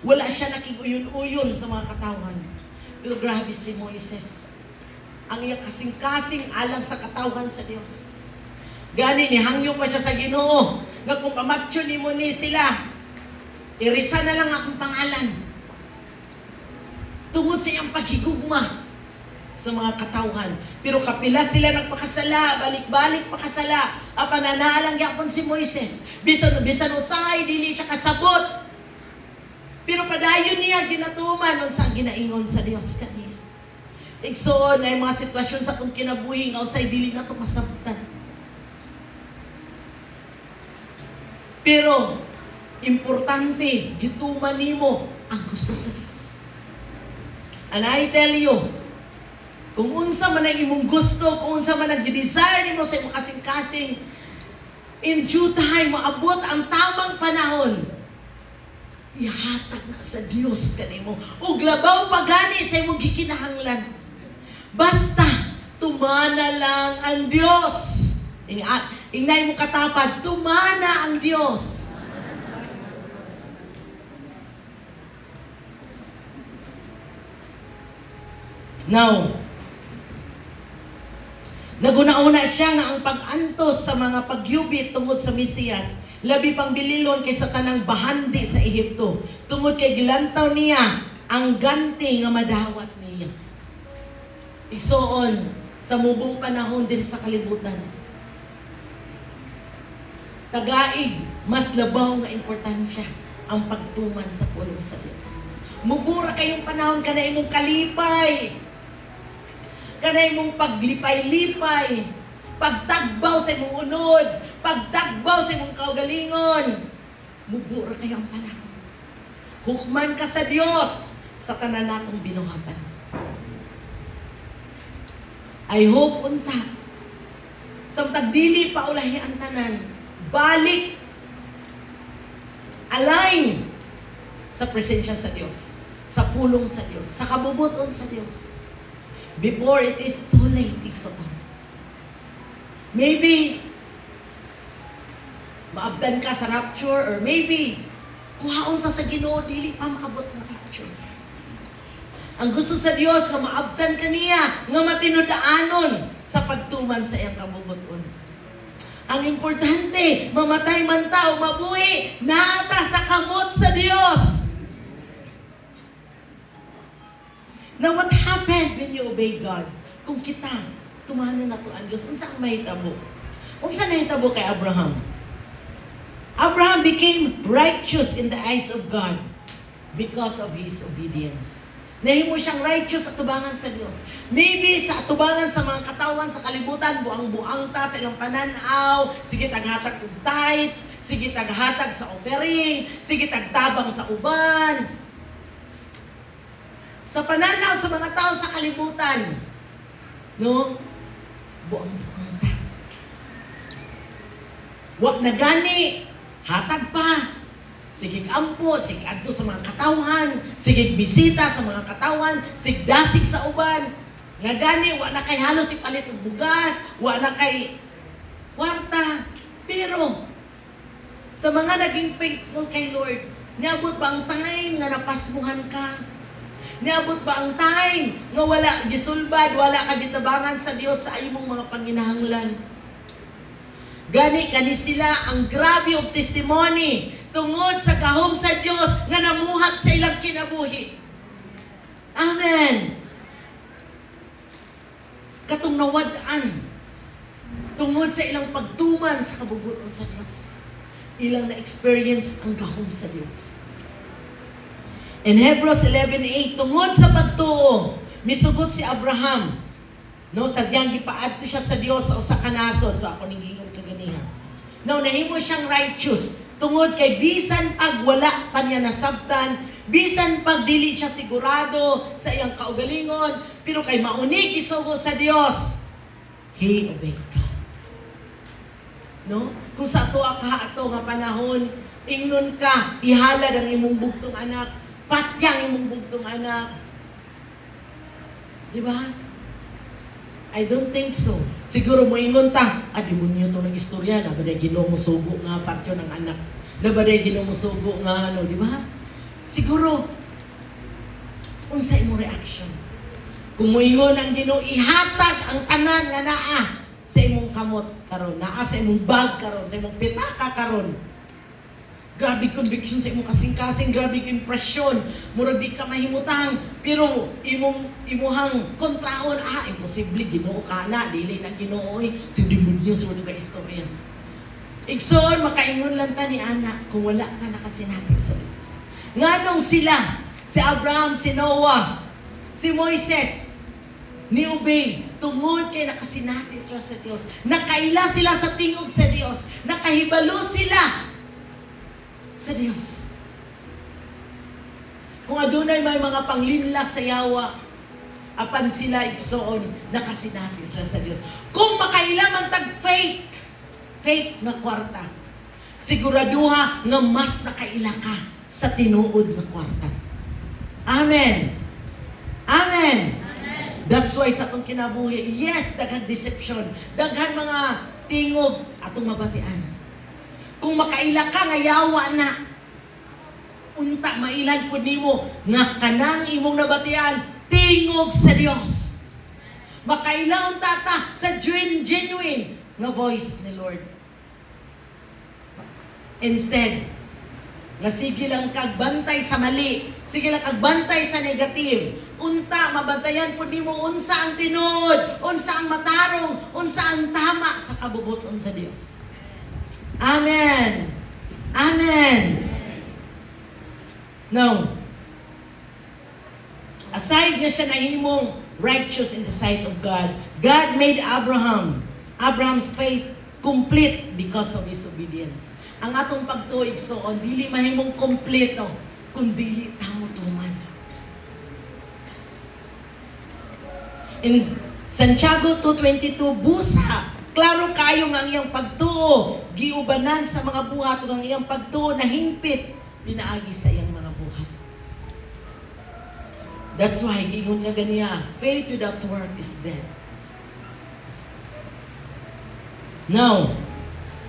Wala siya nakiguyon-uyon sa mga katawan. Pero grabe si Moises. Ang iya kasing-kasing alang sa katawan sa Dios. Gani ni hangyo pa siya sa Ginoo nga kung pamatyo nimo ni sila, irisa na lang akong pangalan. Tungod sa iyang paghigugma sa mga katawhan. Pero kapila sila nagpakasala, balik-balik pakasala. Apananaalang yapon si Moises. Bisan usahay, dili siya kasabot. Pero padayon niya, ginatuman nun sa ginaingon sa Dios kaniya. Igsoon na yung mga sitwasyon sa itong kinabuhi, nga usay dili na ito masabutan. Pero, importante, gituman nimo ang gusto sa Dios. And I tell you, kung unsa man ang imong gusto, kung unsa man ang desire nimo sa imong kasing-kasing, in due time, maabot ang tamang panahon, ihatag na sa Dios kanimo. Ug labaw pagani sa imong gikinahanglan. Basta tumana lang ang Dios. Ingnay mo katapad, tumana ang Dios. Now, naguna-una siya nga ang pag-antos sa mga pagyubit tungod sa Mesiyas, labi pang bililon kaysa tanang bahandi sa Ehipto, tungod kay gilantaw niya ang ganti nga madawat niya. Igsoon sa mubong panahon diri sa kalibutan, tagaig mas labaw nga importansya ang pagtuman sa pulong sa Dios. Mubura kayong panahon kana imong kalipay, kanay mong paglipay-lipay, pagtagbaw sa imong unod, pagtagbaw sa imong kaugalingon. Mubura kayong panahon. Hukman ka sa Dios sa tanan natong binuhatan. I hope unta, samtang dili pa ulahi ang tanan, balik, align sa presensya sa Dios, sa pulong sa Dios, sa kabubuton sa Dios. Before it is too late, igsoon. Maybe, maabdan ka sa rapture, or maybe, kuhaon ta sa Ginoo, dili pa maabot sa rapture. Ang gusto sa Dios, nga maabdan ka niya, nga matinudaanon sa pagtuman sa iyang kabubuton. Ang importante, mamatay man tao, mabuhi, naata sa kamot sa Dios. Now, what happened when you obey God? Kung kita, tumano na to ang Diyos, unsa ang mahitabo? Unsa nahitabo kay Abraham? Abraham became righteous in the eyes of God because of his obedience. Nahimo siyang righteous sa tubangan sa Diyos. Maybe sa tubangan sa mga katawan, sa kalibutan, buang-buang ta sa ilang pananaw, sige taghatag og tithes, sige taghatag sa offering, sige tagtabang sa uban. Sa pananaw sa mga tao sa kalibutan, no? Buang-buang ta. Wag na gani, hatag pa. Sige ampo, sige adto sa mga katawan, sige bisita sa mga katawan, sige dasig sa uban. Nga gani, wa na kay halos ipalit og bugas, wa na kay kwarta. Pero, sa mga naging faithful kay Lord, niabot ba ang time na napasmuhan ka? Niabot ba ang time nga wala gisulbad, wala ka gitabangan sa Dios sa imong mga panginahanglan? Gani kani sila ang grabe og testimony tungod sa gahom sa Dios nga namuhat sa ilang kinabuhi. Amen. Katong nawad-an tungod sa ilang pagtuman sa kabubuton sa Dios. Ilang na-experience ang gahom sa Dios. In Hebrews 11:8, tungod sa pagtuo, misugot si Abraham. No, sadyang gipaadto siya sa Dios sa usa ka nasod. So ako ning giingon kaganiha. No, nahimo siyang righteous tungod kay bisan pag wala pa niya nasabtan, bisan pag dili siya sigurado sa iyang kaugalingon, pero kay maunig gisugo sa Dios, he obeyed God. No? Kung sa ato nga panahon, ingnon ka, ihalad ang imong bugtong anak, patyang imong bugtong anak. Di ba? I don't think so. Siguro mo ingon ta, demonyo to ng istorya, na ba Ginoo mo sugo nga patyo ng anak, na ba Ginoo mo sugo nga ano, di ba? Siguro, unsa imong reaction? Kung mo ingon ang Ginoo, ihatag ang tanan nga naa sa imong kamot karon, naa sa imong bag karon, sa imong pitaka karon. Grabe conviction sa imong kasing-kasing, grabe impression. Murag di ka mahimutang, pero imuhang kontraon, imposible, Ginoo ka na, dili na Ginoo, si demonyo sa mga istorya. Igsoon, makaingon lang ta ni anak, kung wala ka nakasinati sa Diyos. Nganong sila, si Abraham, si Noah, si Moises, ni obey, tungod kay nakasinati sila sa Diyos, nakaila sila sa tingog sa Diyos, nakahibalo sila sa Diyos. Kung adunay may mga panglinla sa yawa, apan sila igsoon, nakasinati sila sa Diyos. Kung makailaman faith na kwarta, siguraduha nga mas nakaila ka sa tinuod na kwarta. Amen. Amen. That's why sa itong kinabuhi, yes, daghang deception, daghang mga tingog atong mabatian. Kung makaila ka nga yawa na, unta mailan po nimo nga kanang imong nabatian, tingog sa Dios. Makaila unta ta sa genuine nga voice ni Lord. Instead, nga sige lang kagbantay sa mali, sige lang kagbantay sa negative, unta mabantayan po nimo unsa ang tinuod, unsa ang matarong, unsa ang tama sa kabubuton sa Dios. Amen. Amen. Now, aside nga siya nahimong righteous in the sight of God, God made Abraham's faith complete because of his obedience. Ang atong pagtuig soon, dili mahimong kompleto, kundi tamo tuman. In Santiago 2:22, busa, klaro kayo nga ang iyang pagtuo, giubanan sa mga buhat, ug ang iyang pagtuo na hingpit, pinaagi sa iyang mga buhat. That's why, giingon nga ganiya, faith without work is dead. Now,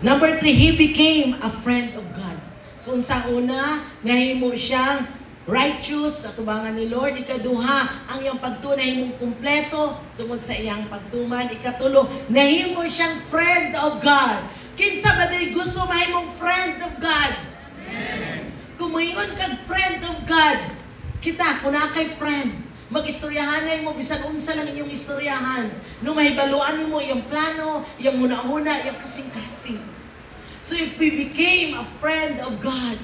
number 3, he became a friend of God. So, unsa una, nahimo siyang righteous sa tubangan ni Lord. Ikaduha, ang iyang pagtuo nahimong kumpleto tungod sa iyang pagtuman. Ikatulo, nahimo siyang friend of God. Kinsa ba day gusto mahimong friend of God? Kung moingon kag friend of God, kita, kung na kay friend, mag-istoryahanay mo, bisan unsa lang inyong istoryahan. No, mahibaluan mo iyong plano, iyong muna-una, iyong kasing-kasing. So if we became a friend of God,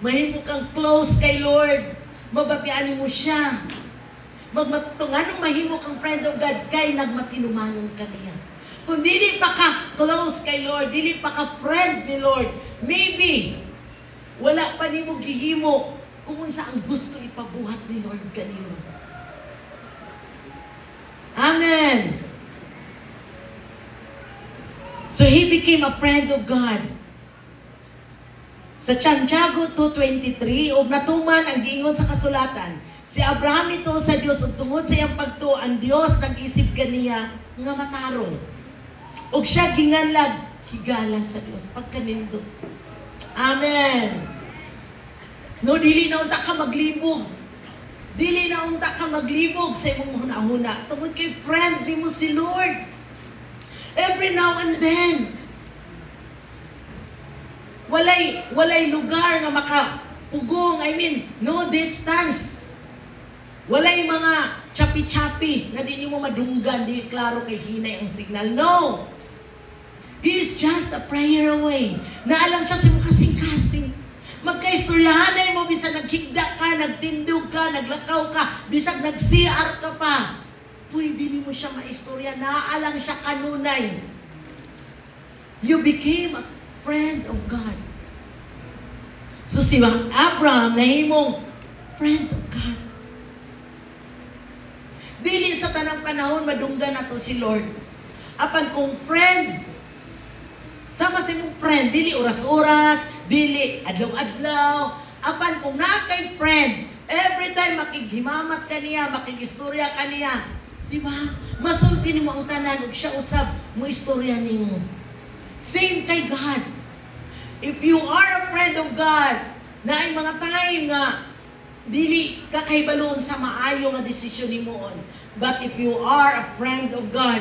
mahimo kang close kay Lord, mabatian mo siya. Magmatunganong mahimo kang friend of God, kay nagmatinumanon ka niya. Kung dili pa ka close kay Lord, dili pa ka friend ni Lord, maybe, wala pa ni mo gihimo kung unsa ang gusto ipabuhat ni Lord kanimo. Amen. So he became a friend of God. Sa Santiago 2:23, og natuman ang giingon sa kasulatan, si Abraham ito sa Dios ug tungod sa iyang pagtuo, ang Dios nag-isip kaniya nga matarong. Ug siya ginganlag higala sa Dios pagkanindot. Amen. No, dili na unta ka maglibog. Dili na unta ka maglibog sa imong hunahuna. Tungod kay friend nimo si Lord. Every now and then. Walay lugar nga makapugong. No distance. Walay mga chapi-chapi na di mo madunggan, di klaro kay hinay ang signal. No! He is just a prayer away. Naalang siya sa mong kasing-kasing. Magkaistoryahanay mo, bisag naghigda ka, nagtindog ka, naglakaw ka, bisag nag-CR ka pa. Pwede ni mo siya maistorya. Naalang siya kanunay. You became a friend of God. So si Abraham, nahimong friend of God. Dili sa tanang panahon, madunggan na to si Lord. Apan kung friend, sama si mong friend, dili oras-oras, dili adlaw-adlaw. Apan kung nakay friend, every time makighimamat ka niya, makig-istorya ka niya, di ba? Masulti ni mo ang tanan, ug siya usab mo istorya nimo. Same kay God. If you are a friend of God, na ay mga time nga dili ka kahibaloon sa maayo nga desisyon nimoon. But if you are a friend of God,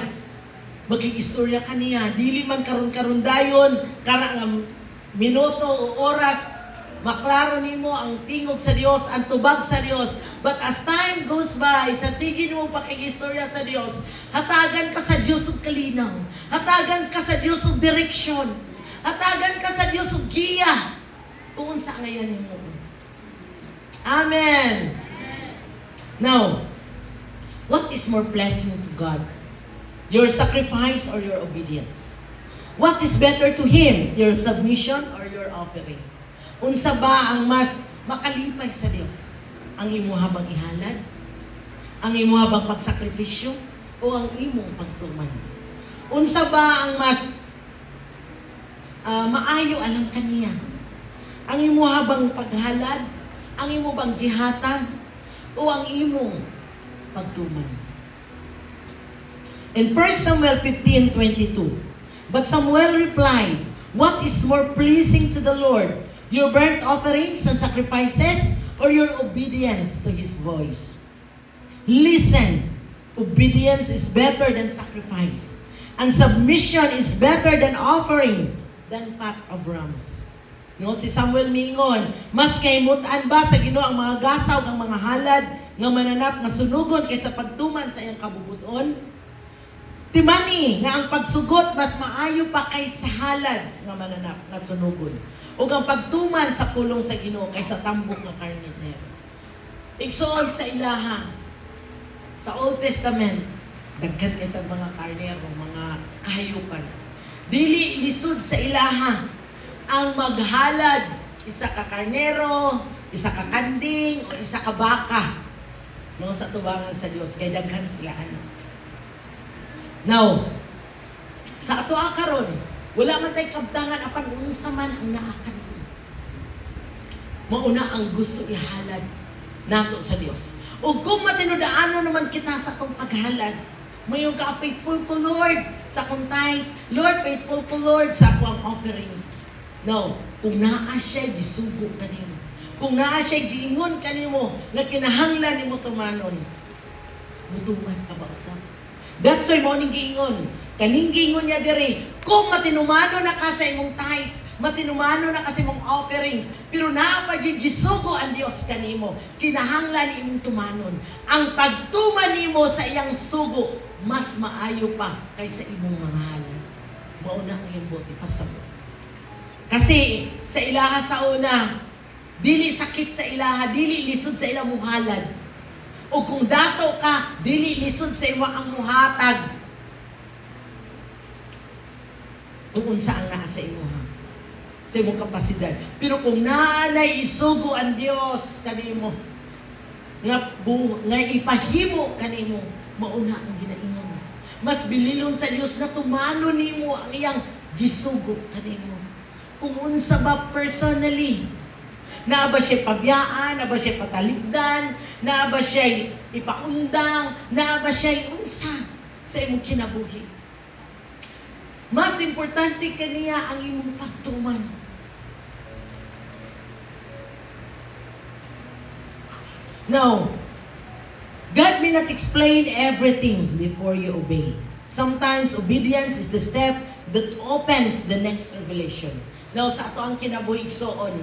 magkikistorya ka niya. Dili man karon-karon dayon, karang minuto o oras, maklaro nimo ang tingog sa Dios, ang tubag sa Dios. But as time goes by, sa sige mo pakikistorya sa Dios, hatagan ka sa Dios og kalinaw. Hatagan ka sa Dios og direksyon. Hatagan ka sa Dios og giya. Kung unsa ngayon nimo. Amen. Now, what is more pleasing to God? Your sacrifice or your obedience? What is better to Him? Your submission or your offering? Unsa ba ang mas makalipay sa Dios? Ang imo habang ihalad? Ang imo habang pagsakripisyo? O ang imong pagtuman? Unsa ba ang mas maayo alam kaniya? Ang imo habang paghalad? Ang imo bang gihatag? O ang imong pagtuman? In 1 Samuel 15:22, but Samuel replied, what is more pleasing to the Lord? Your burnt offerings and sacrifices, or your obedience to His voice? Listen, obedience is better than sacrifice, and submission is better than offering than fat of rams. No, si Samuel miingon, mas kaymutan ba sa Ginoo ang mga gasaw, ang mga halad, nga mananap, nga sunugon kaysa pagtuman sa iyang kabubuton? Timani, nga ang pagsugot mas maayo pa kaysa halad, nga mananap, nga sunugon. O ang pagtuman sa pulong sa Ginoo kaysa tambok nga karnitero. Igsoon sa ilaha, sa Old Testament, daghan kaysa mga karnero, mga kahayupan. Dili lisod sa ilaha, ang maghalad, isa ka karnero, isa ka kanding, o isa ka baka. No, sa tubangan sa Dios, kay daghan sila ano. Now, sa ato karon, wala man tay kabtangan apan unsa man ang naakan. Mauna ang gusto ihalad nato sa Dios. O kung matinudaano naman kita sa tong paghalad, mayong ka faithful to Lord sa akong tithes, Lord faithful to Lord sa akong offerings. No, kung naa siya gisugo kanimo, kung naa siya giingon kanimo na kinahanglan nimo tumanon, mutuman ka ba usab? That's why mo ning giingon. Kaning giingon niya diri, kung matinumano na ka sa imong tithes, matinumano na ka sa imong offerings, pero naa pa gyud gisugo ang Dios kanimo, kinahanglan imong tumanon. Ang pagtuman nimo sa iyang sugo mas maayo pa kaysa imong mga halad. Mauna ang iyong buti pasabot. Kasi sa ilaha sa una, dili sakit sa ilaha, dili lisod sa ilang muhalad. O kung dato ka, dili lisod sa iwa ang muhatag. Kung unsa ang naa sa imuha, sa imong kapasidad. Pero kung naanay isugo ang Dios kanimo, nga ipahimo kanimo, mauna ang ginaingon. Mas bililon sa Dios na tumano nimo ang iyang gisugo kanimo. Kung unsa ba personally, naa ba siya pabiyaan, naa ba siya pataligdan, naa ba siya ipaundang, naa ba siya unsa sa imong kinabuhi. Mas importante kaniya ang imong pagtuman. Now, may not explain everything before you obey. Sometimes obedience is the step that opens the next revelation. Now, sa ato ang kinabuhigsoon,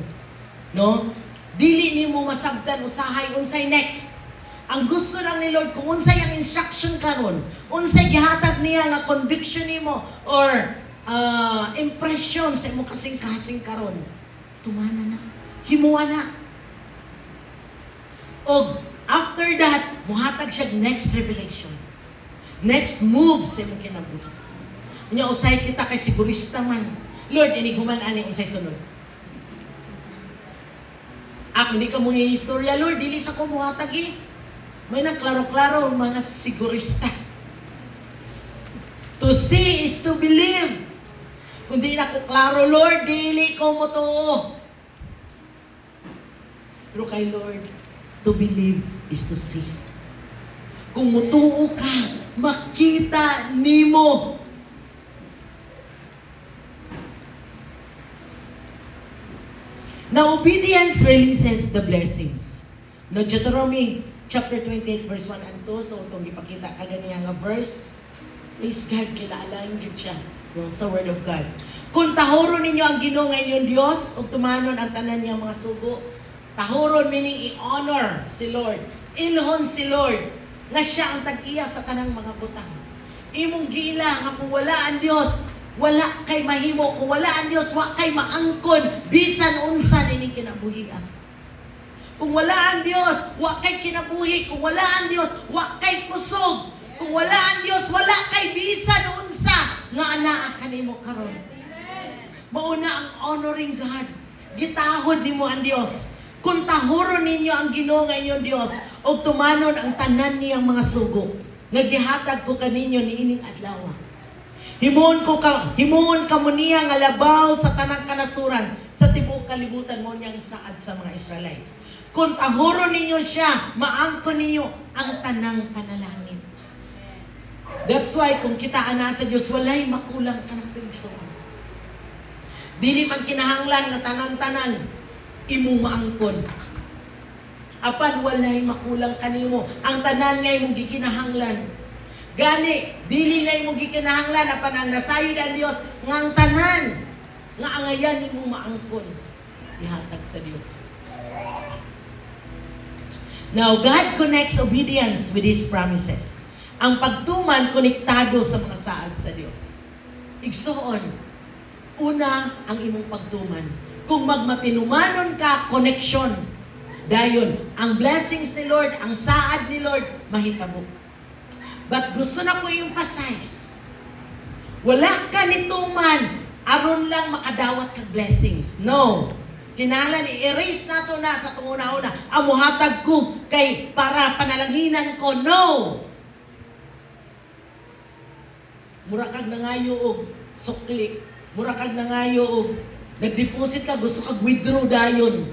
no? Dili nimo masabtan usahay unsay next. Ang gusto lang ni Lord kung unsay ang instruction karon, unsay gihatag niya nga conviction nimo or impression sa imong kasing-kasing karon. Tumana na. Himuwa na. Og after that, muhatag siya next revelation. Next move sa imong kinabuhi. Unya usay kita kay sigurista man. Lord, ini human ani unsay sunod. Ako ni ka mo istorya, Lord, dili sa ko muhatag eh. May naklaro-klaro mga sigurista. To see is to believe. Kung di na ko klaro, Lord, dili ko mo to. Pero kay Lord, to believe is to see. Kung mutuo ka, makita nimo. Now, obedience releases the blessings. No, Deuteronomy chapter 28, verse 1 and 2. So, itong ipakita kaganiya nga verse. Praise God, kinaalaan yun siya sa Word of God. Kung tahoron ninyo ang Ginoo nga inyong Diyos, o tumanon ang tanan niya mga sugo, tahoron meaning i-honor si Lord. Ilhon si Lord na siya ang tag-iya sa tanang mga butang. Imong giila nga kung wala ang Diyos, wala kay mahimo. Kung wala ang Diyos, wala kay maangkon, bisan unsa nining kinabuhian. Kung wala ang Diyos, wala kay kinabuhi. Kung wala ang Diyos, wala kay kusog. Kung wala ang Diyos, wala kay bisan unsa nga anaa kanimo karon. Mauna ang honoring God. Gitahod nimo ang Diyos. Kung tahuron ninyo ang Ginoo nga inyong Diyos, o tumanon ang tanan niyang mga sugo, nagihatag ko kaninyo niining adlaw. Himuon ka mo niya nga labaw sa tanang kanasuran sa tibuok kalibutan mo niyang saad sa mga Israelites. Kung tahuron ninyo siya, maangkon ninyo ang tanang panalangin. That's why kung kitaan na sa Diyos, walay makulang ka ng tigsoon. Dili man kinahanglan nga tanan-tanan, imong maangkon. Apan walay makulang kanimo. Ang tanan nga imong gikinahanglan. Gani, dili na imong gikinahanglan apan ang nasayod ang Dios nga ang tanan nga angayan imong maangkon. Ihatag sa Dios. Now, God connects obedience with His promises. Ang pagtuman konektado sa mga saad sa Dios. Igsoon, una ang imong pagtuman. Kung magmatinumanon ka, connection. Dayon, ang blessings ni Lord, ang saad ni Lord, mahitabo. But gusto na ko emphasize, wala ka nituman, aron lang makadawat kag blessings. No. Kinahanglan i-erase nato na sa tunguna-una. Amuhatag ko kay para panalanginan ko. No. Mura kag nangayo og sukli. Mura kag nangayo og nag-deposit ka, gusto kag withdraw dayon.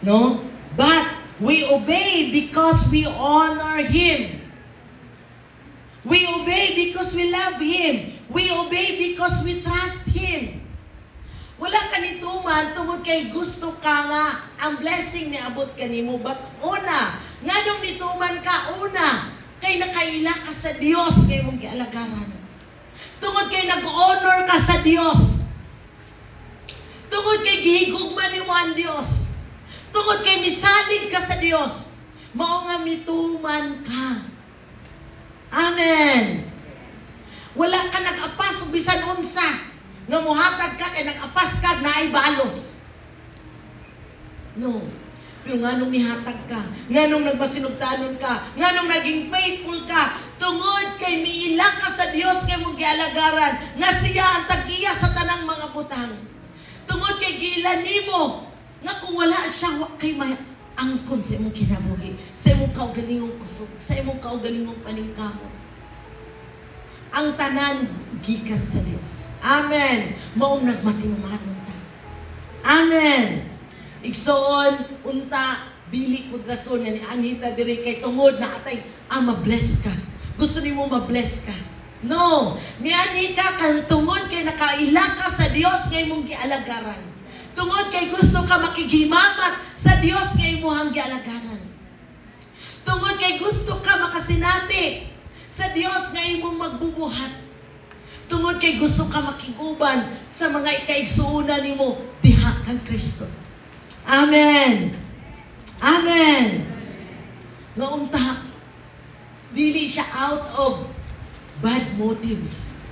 No? But we obey because we honor Him. We obey because we love Him. We obey because we trust Him. Wala ka nituman tungod kay gusto ka nga ang blessing ni abot kanimo. But una, nganong nituman ka una, kay nakaila ka sa Dios kay mong gialagaran. Tungod kay nag-honor ka sa Dios. Tungod kay gihigugman nimo ang Dios. Tungod kay misalig ka sa Dios. Mao nga mituman ka. Amen. Wala ka nag-apas o bisan unsa. Nga muhatag ka kay nag-apas ka na ay balos. No. Pero nganong nihatag ka, nganong nagmasinugtanon ka, nganong naging faithful ka, tungod kay miila ka sa Dios kay mong gialagaran, nga siya ang tag-iya sa tanang mga butang. Tungod kay giila nimo, nga kung wala siya, wa kay angkon sa imong kinabuhi, sa imong kaugalingong kusog, sa imong kaugalingong paningkamot. Ang tanan, gikan sa Dios. Amen. Maong nagmatinumanon ta. Amen. Igsoon, unta, dili ko rason yan, anita diri kay tungod na atay, mabless ka. Gusto ni mo mabless ka. No, niani ka kang tungod kay nakaila ka sa Dios kay mong gialagaran. Tungod kay gusto ka makigimamat sa Dios kay imong gialagaran. Tungod kay gusto ka makasinati sa Dios nga imong magbubuhat. Tungod kay gusto ka makiguban sa mga ikaigsuuna nimo diha kang Kristo. Amen. Amen. Nga unta, dili siya out of bad motives.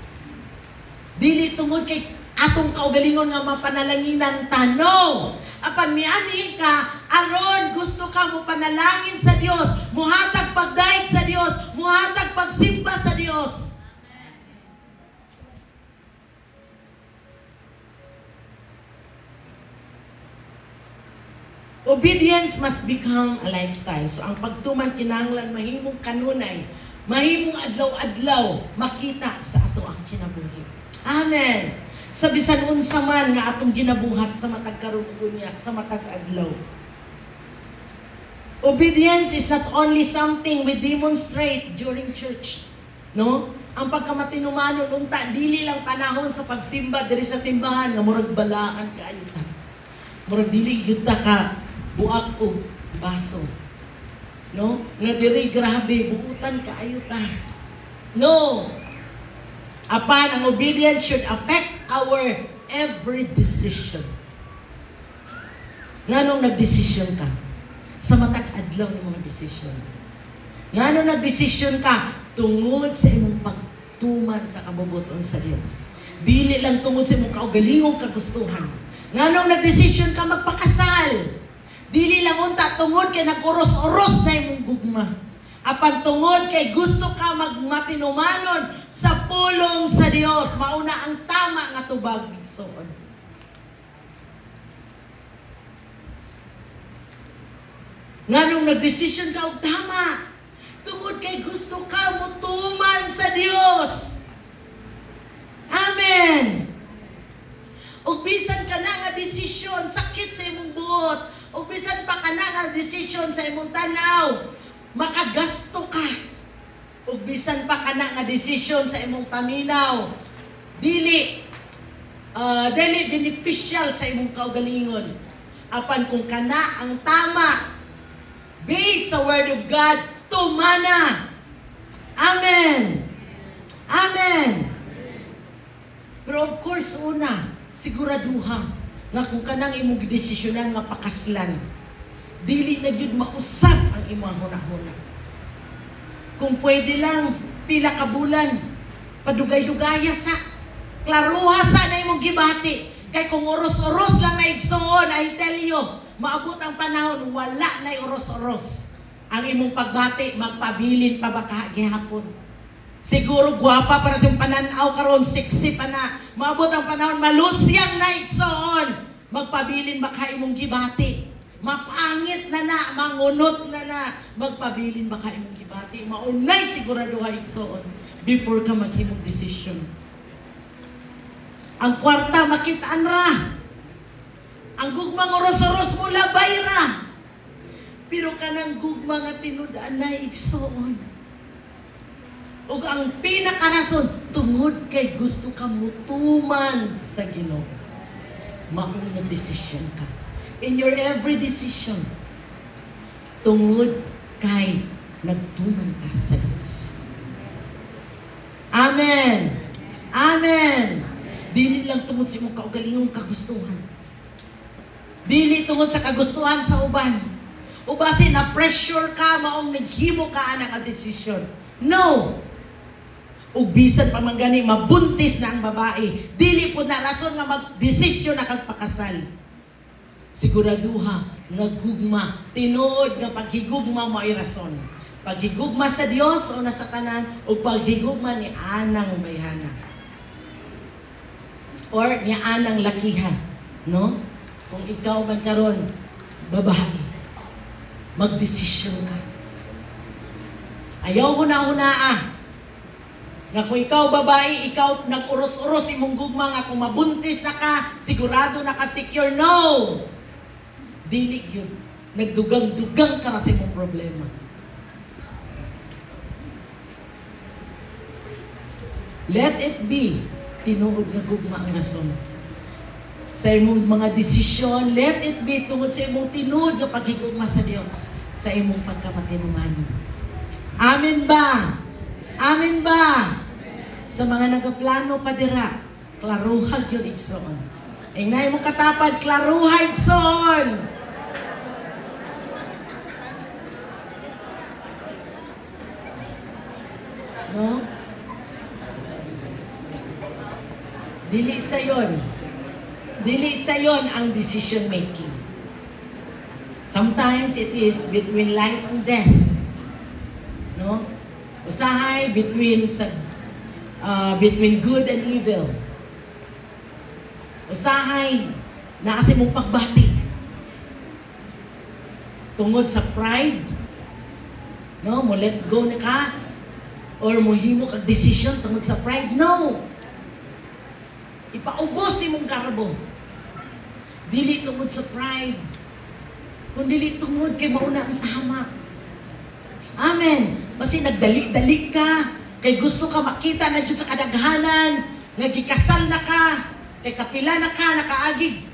Dili tungod kay atong kaugalingon nga mapanalanginan ta. No! Apan miani ka, aron gusto ka mo panalangin sa Dios, muhatag pagdaig sa Dios, muhatag pagsimba sa Dios. Obedience must become a lifestyle. So ang pagtuman kinahanglan mahimong kanunay, mahimong adlaw-adlaw makita sa ato ang kinabuhi. Amen. Sa bisan unsa man nga atong ginabuhat sa matag karon ug unya sa matag adlaw. Obedience is not only something we demonstrate during church. No? Ang pagkamatinumanon unta dili lang panahon sa pagsimba diri sa simbahan nga murag balaan kaayo ta. Murag dili gyud ta ka buak og baso. No? Nga diri grabe buutan kaayo ta. No. Apan ang obedience should affect our every decision. Nganong nagdesisyon ka? Sa matag adlaw ng mga desisyon. Nganong nagdesisyon ka? Tungod sa imong pagtuman sa kabubuton sa Dios. Dili lang tungod sa imong kaugalingong kagustuhan. Nganong nagdesisyon ka magpakasal? Dili lang unta tungod kay nag-uros-uros na imong gugma. Apan tungod kay gusto ka magmatinumanon sa pulong sa Dios, mauna ang tama nga tubag igsoon. Nganong nagdesisyon ka og tama? Tungod kay gusto ka mutuman sa Dios. Amen. Og bisan ka na nga desisyon, sakit sa imong buot, og bisan pa ka na nga desisyon sa imong tanaw, makagasto ka. Ug bisan pa kana nga desisyon sa imong paminaw, dili beneficial sa imong kaugalingon. Apan kung kana ang tama, based sa Word of God, tumana. Amen. Amen. Pero of course, una, siguraduha nga kung kanang imong gidesisyonan nga pakaslan, dili na gyud mausab ang imong hunahuna. Kung pwede lang, pila ka bulan, padugay-dugaya sa, klaruha sa na imong gibati. Kay kung oros-oros lang na igsoon, I tell you, maabot ang panahon, wala na oros-oros. Ang imong pagbati, magpabilin pa ba gihapon. Siguro gwapa para sa pananaw karon, sexy pa na. Maabot ang panahon, malusyang na igsoon. Magpabilin ba ka imong gibati. Mapangit na na, mangunot na, magpabilin ba ka imong gibati. Maunay sigurado ha igsoon before ka maghimong decision. Ang kwarta makitaan ra. Ang gugmang oros-oros mo labay ra. Pero kanang gugma nga tinud-an na igsoon. Ug ang pinakarason, tungod kay gusto ka mutuman sa Ginoo. Mauna decision ka. In your every decision, tungod kay nagtuman ka sa Diyos. Amen. Amen. Dili lang tungod sa imong kaugalingong kagustuhan. Dili tungod sa kagustuhan sa uban. Ubasi na pressure ka, maong naghimo ka anak ang desisyon. No. Ug bisan pa man gani mabuntis na ang babae, dili po na rason nga mag-desisyon na kagpakasal. Siguraduha, nagugma, tinuod nga paghigugma mo ay rason. Paghigugma sa Dios o sa tanan, o paghigugma ni anang bayhana. Or ni anang lakihan, no? Kung ikaw man karon babae, magdesisyon ka. Ayaw huna-huna nga kung ikaw babae, ikaw nag-uros-uros imong gugma nga kung mabuntis na ka, sigurado na ka secure. No! Dili yun. Nagdugang-dugang ka na sa imong problema. Let it be tinuod nga gugma ang rason. Sa imong mga desisyon, let it be tungod sa imong tinuod nga paghigugma sa Dios. sa imong pagkamatinuman. Amen ba? Amen ba? Sa mga nagaplano pa dira, klaruhag yun igsoon. Ingnay mo katapad, klaruhag igsoon. No? Dili sa yon. Dili sa yon ang decision making. Sometimes it is between life and death. No? Usahay between good and evil. Usahay na kasi mong pagbati. Tungod sa pride. No, mo let go na ka or mohimo kag decision tungod sa pride. No. Ipaubos imong karbo. Dili tungod sa pride. Kung dili tungod kay mauna ang tama. Amen. Basi nagdali-dali ka, kay gusto ka makita na dyan sa kadaghanan, nagikasal na ka, kay kapila na ka, nakaagig.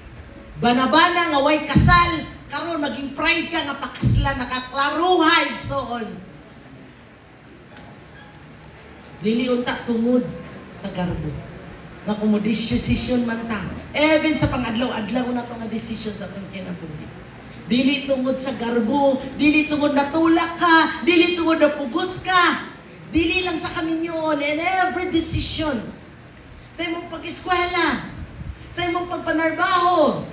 Banabana nga way kasal, karon maging pride ka nga pakasla, nakaklaruhay, soon. Dili unta tungod sa garbo. Nga kung mo decision man ta. Even sa pang-adlaw-adlaw na to nga decision sa itong kinabuhi. Dili tungod sa garbo, dili tungod na tulak ka, dili tungod na pugos ka. Dili lang sa kaminyon and every decision. Sa imong pag-eskwela, sa imong pagpanarbaho,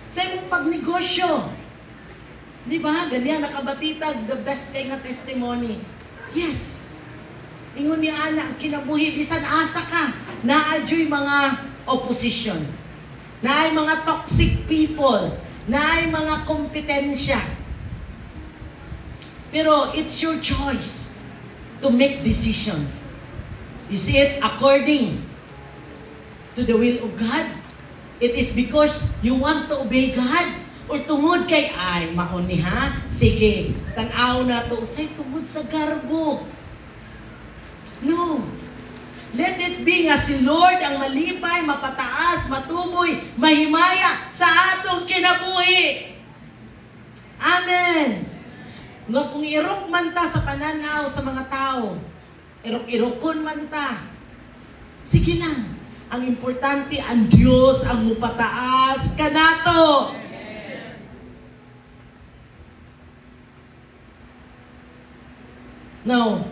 sa imong pagnegosyo. Di ba? Ganyan, nakabatitag, the best kay nga testimony. Yes. Ingon niya, ana, ang kinabuhi, bisan asa ka, naadyo'y mga opposition. Naay mga toxic people. Naay mga kompetensya. Pero it's your choice to make decisions. You see it according to the will of God. It is because you want to obey God. Or tungod kay, ay, mauni ha? Sige, tanaw na to. Say, tungod sa garbo. No. Let it be nga si Lord ang malipay, mapataas, matuboy, mahimaya sa atong kinabuhi. Amen. Nga kung irok man ta sa pananaw sa mga tao, irok-irokon man ta, sige lang. Ang importante, ang Diyos ang mupataas kanato. Now,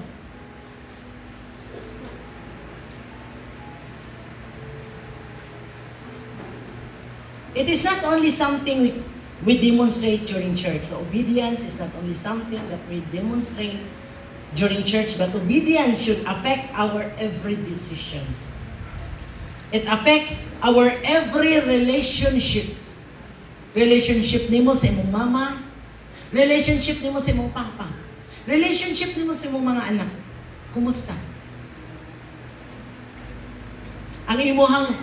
it is not only something we demonstrate during church. So obedience is not only something that we demonstrate during church, but obedience should affect our every decisions. It affects our every relationships. Relationship nimo sa imong mama, relationship nimo sa imong papa, relationship nimo sa imong mga anak. Kumusta? Ang imuhang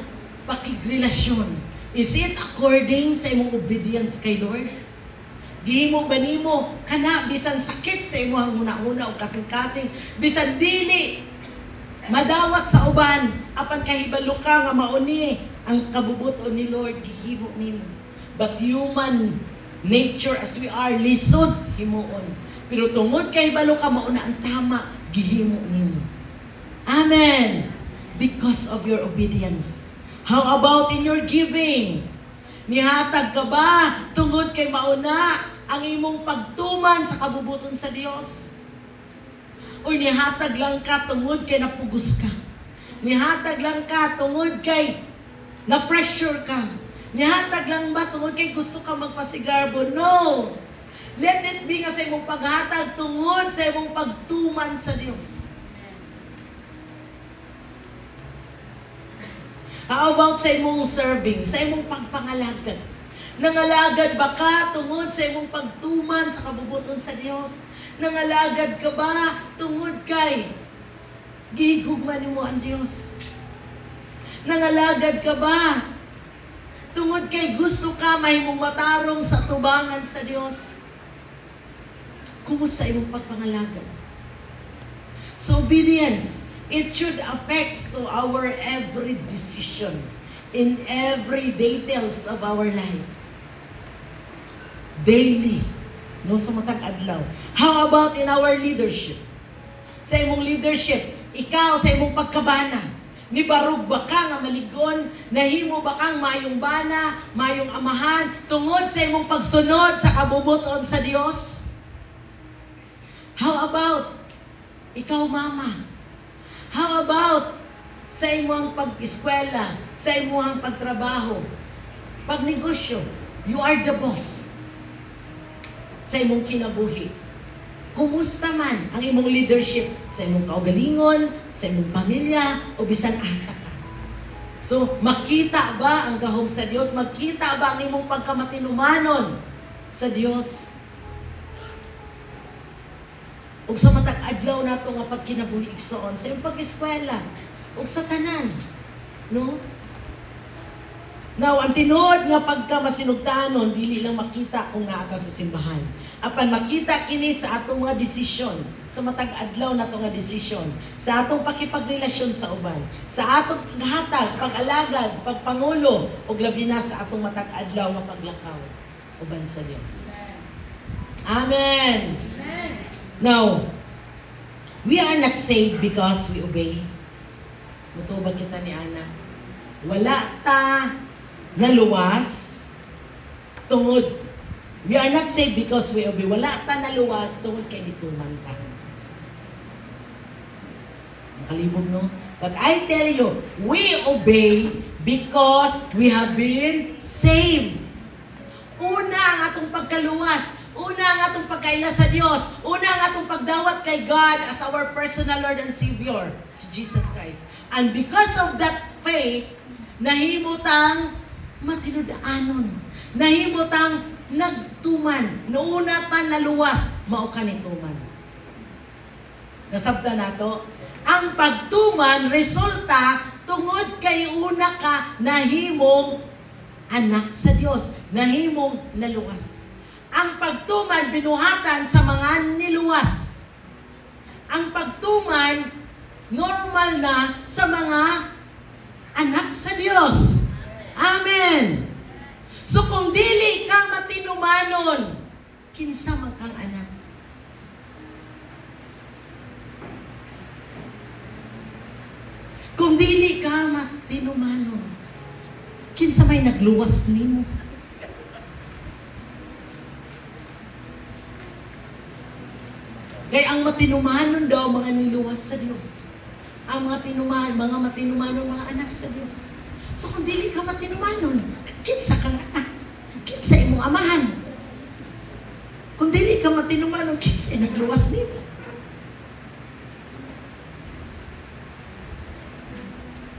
pakigrelasyon, is it according sa imong obedience kay Lord? Gihimo ba nimo kana bisan sakit sa imong una-una o kasing-kasing, bisan dili madawat sa uban, apan kahibalo ka nga mauni ang kabubuton ni Lord, gihimo nimo. But human nature as we are, lisod himuon. Pero tungod kahibalo ka mauna ang tama, gihimo nimo. Amen. Because of your obedience. How about in your giving? Nihatag ka ba tungod kay mauna ang imong pagtuman sa kabubuton sa Dios? O nihatag lang ka tungod kay napugos ka? Nihatag lang ka tungod kay na-pressure ka? Nihatag lang ba tungod kay gusto ka magpasigarbo? No! Let it be nga sa imong paghatag tungod sa imong pagtuman sa Dios. How about sa imong serving, sa imong pagpangalagad? Nangalagad ba ka tungod sa imong pagtuman sa kabubuton sa Dios? Nangalagad ka ba tungod kay gihigugma nimo ang Dios? Nangalagad ka ba tungod kay gusto ka mahimong matarong sa tubangan sa Dios? Kumusta imong pagpangalagad? So obedience, it should affect to our every decision in every details of our life. Daily. No, sa matag adlaw. How about in our leadership? Sa imong leadership, ikaw sa imong pagkabana, nibarog ba ka nga maligon, nahimo ba kang mayong bana, mayong amahan, tungod sa imong pagsunod sa kabubuton sa Dios? How about ikaw mama? How about sa imong pag-eskwela, sa imong pagtrabaho, pagnegosyo? You are the boss sa imong kinabuhi. Kumusta man ang imong leadership sa imong kaugalingon, sa imong pamilya, o bisan asa ka? So, makita ba ang gahom sa Dios? Makita ba ang imong pagkamatinumanon sa Dios? Ug sa matag adlaw nato nga pagkinabuhi igsoon sa imong pag-eskwela ug sa tanan, no? Now, ang tinuod nga pagka masinugtanon, dili lang makita kung naata sa simbahan. Apan makita kini sa atong mga desisyon, sa matag adlaw nato nga desisyon, sa atong pakipagrelasyon sa uban, sa atong paghatag, pag-alagad, pagpangulo, ug labi na sa atong matag adlaw nga paglakaw uban sa Dios. Amen. Amen. Now, we are not saved because we obey. Mutubag kita ni Ana. Wala ta naluwas tungod. We are not saved because we obey. Wala ta naluwas tungod kay dituman ta. Makalibog, no? But I tell you, we obey because we have been saved. Una ang atong pagkaluwas, una ang atong pagkaila sa Dios, una ang atong pagdawat kay God as our personal Lord and Savior, si Jesus Christ. And because of that faith, nahimutang matinudaanon, nahimutang nagtuman, nauna pa naluwas, mao kanituman. Nasabda nato, ang pagtuman resulta tungod kay una ka nahimong anak sa Dios, nahimong naluwas. Ang pagtuman binuhatan sa mga niluwas. Ang pagtuman normal na sa mga anak sa Dios. Amen. So kung dili ka matinumanon, kinsa man kang anak? Kung dili ka matinumanon, kinsa may nagluwas nimo? Kaya ang matinumanon daw mga niluwas sa Dios. Ang mga matinumanon mga anak sa Dios. So kung dili ka matinumanon, kinsa kang anak? Kinsa imong amahan? Kung dili ka matinumanon, kinsa nagluwas nimo?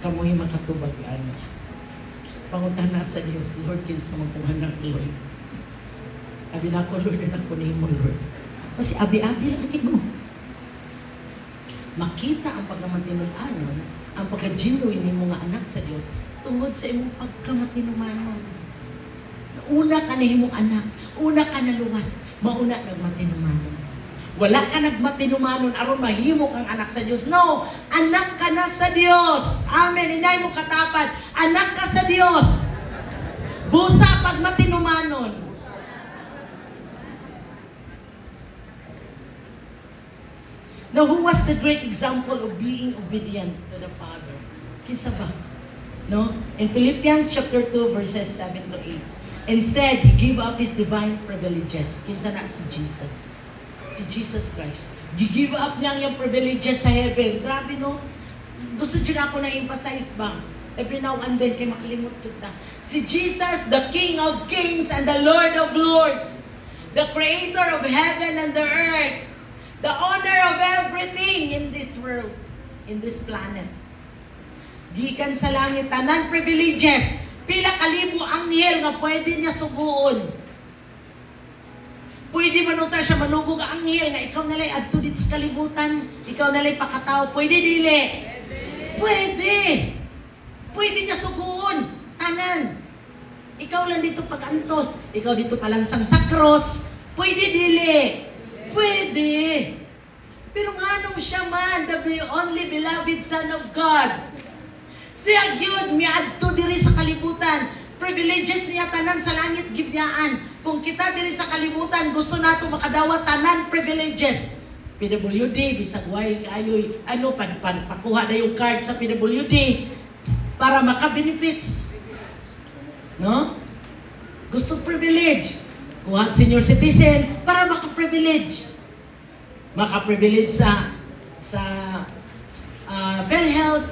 Kamoy makatubag ano. Pangutana sa Dios, Lord, kinsa man kong anak, Lord. Abi na ko, Lord, anak ko nimo, Lord. Kasi abi-abi lang mo. Makita ang pagkamatinumanon, ang pagka-genuine ni mga anak sa Diyos, tungod sa imong pagkamatinumanon. Una ka na imong anak, una ka na luwas, mauna nagmatinumanon. Wala ka nagmatinumanon, aron mahimo kang anak sa Diyos. No, anak ka na sa Diyos. Amen. Inay mo katapan, anak ka sa Diyos. Busa pag matinumanon. Now, who was the great example of being obedient to the Father? Kinsa ba? No? In Philippians chapter 2, verses 7 to 8. Instead, He gave up His divine privileges. Kinsa na si Jesus? Si Jesus Christ. Give up niya yung privileges sa heaven. Grabe, no? Gusto dyan ako na-emphasize ba? Every now and then, kay makalimot kita. Si Jesus, the King of Kings and the Lord of Lords. The Creator of heaven and the earth. The owner of everything in this world, in this planet. Gikan sa langit, tanan privileges. Pila kalibo anghel nga pwede niya suguon. Pwede man uta siya manugog ang anghel nga ikaw nalay adto dito sa kalibutan, ikaw nalay pakatao. Pwede dili? Pwede. Pwede niya suguon. Tanan. Ikaw lang dito pag-antos. Ikaw dito palansang sa cross. Pwede dili? Pwede. Pero nga nung siya man, the only beloved Son of God, siya yun, miadto diri sa kalibutan. privileges niya tanan sa langit gibyaan. Kung kita diri sa kalibutan gusto nato makadawat tanan privileges. PWD bisag way kaayoy pakuha na yung card sa PWD para maka-benefits. No? Gusto privilege. Kuha senior citizen para maka-privilege. Maka-privilege sa PhilHealth.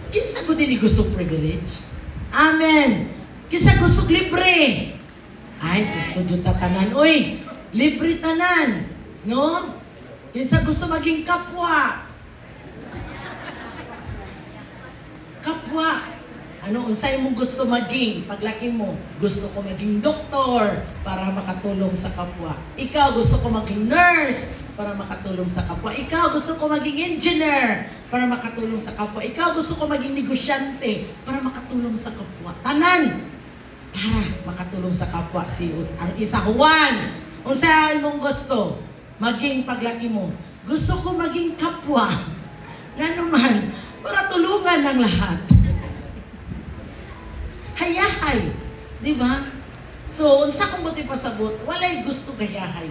Kinsa ko din gusto privilege. Amen. Kinsa gusto libre. Ay, gusto dyan tatanan. Uy, libre tanan. No? Kinsa gusto maging kapwa. Kapwa. Ano, unsay mong gusto maging? Paglaki mo, gusto ko maging doktor para makatulong sa kapwa. Ikaw, gusto ko maging nurse para makatulong sa kapwa. Ikaw, gusto ko maging engineer para makatulong sa kapwa. Ikaw, gusto ko maging negosyante para makatulong sa kapwa. Tanan! Para makatulong sa kapwa. Ang isa, Juan. Unsay mong gusto? Maging paglaki mo. Gusto ko maging kapwa. Na naman, para tulungan ng lahat. Hayahay. Di ba? So, unsa kung buti pasabot, walay gusto hayahay.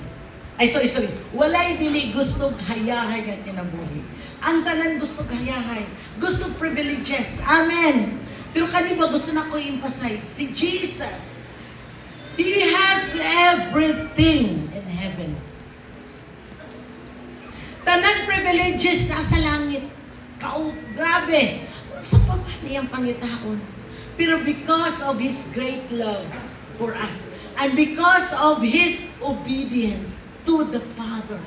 Ay, sorry. Walay dili gusto hayahay nga kinabuhi. Ang tanan gusto hayahay. Gusto privileges. Amen. Pero kanina gusto na ko emphasize, si Jesus, He has everything in heaven. Tanan privileges na sa langit. Grabe. Unsa pa ba niyang pangitaon? Pero because of His great love for us, and because of His obedience to the Father,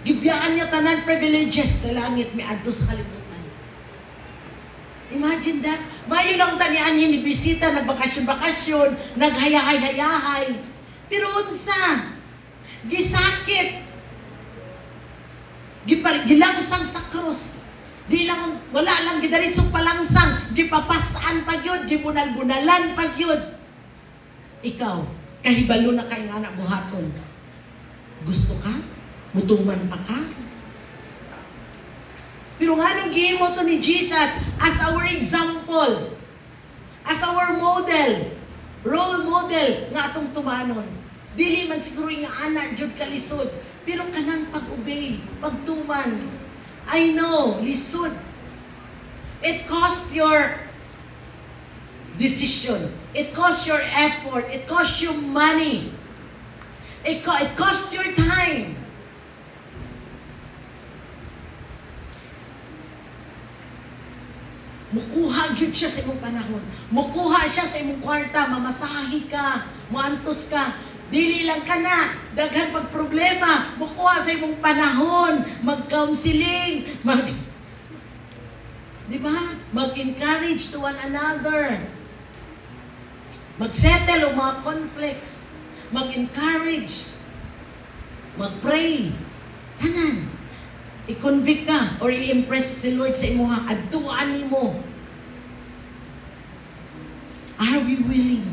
gibiyaan niya tanan privileges sa langit, may adto sa kalibutan. Imagine that. Mayo lang tanian hinibisita, nagbakasyon-bakasyon, naghayahay-hayahay. Pero unsa? Gisakit. Gilangsang sa krus. Wala lang gidaritsong palangsang, gipapasaan pa yun, gibunal-bunalan pa yun. Ikaw, kahibalo na kay nga anak buhaton. Gusto ka? Mutuman pa ka? Pero nga nang gihimo to ni Jesus as our example, as our model, role model nga atong tumanon. Dili man siguro nga anak jud kalisod, pero kanang pag-obey, pagtuman. I know, lisod. It cost your decision. It cost your effort. It cost you money. It cost your time. Mukuha gyud siya sa imong panahon. Mukuha siya sa imong kwarta, mamasahi ka, muantos ka. Dili lang ka na, daghan pag problema, mukuha sa imong panahon, mag-counseling, di ba? Mag-encourage to one another. Mag-settle o mga conflicts. Mag-encourage. Mag-pray. Tanan. I-convict ka or i-impress si Lord sa imuha. Adtuan nimo. Are we willing?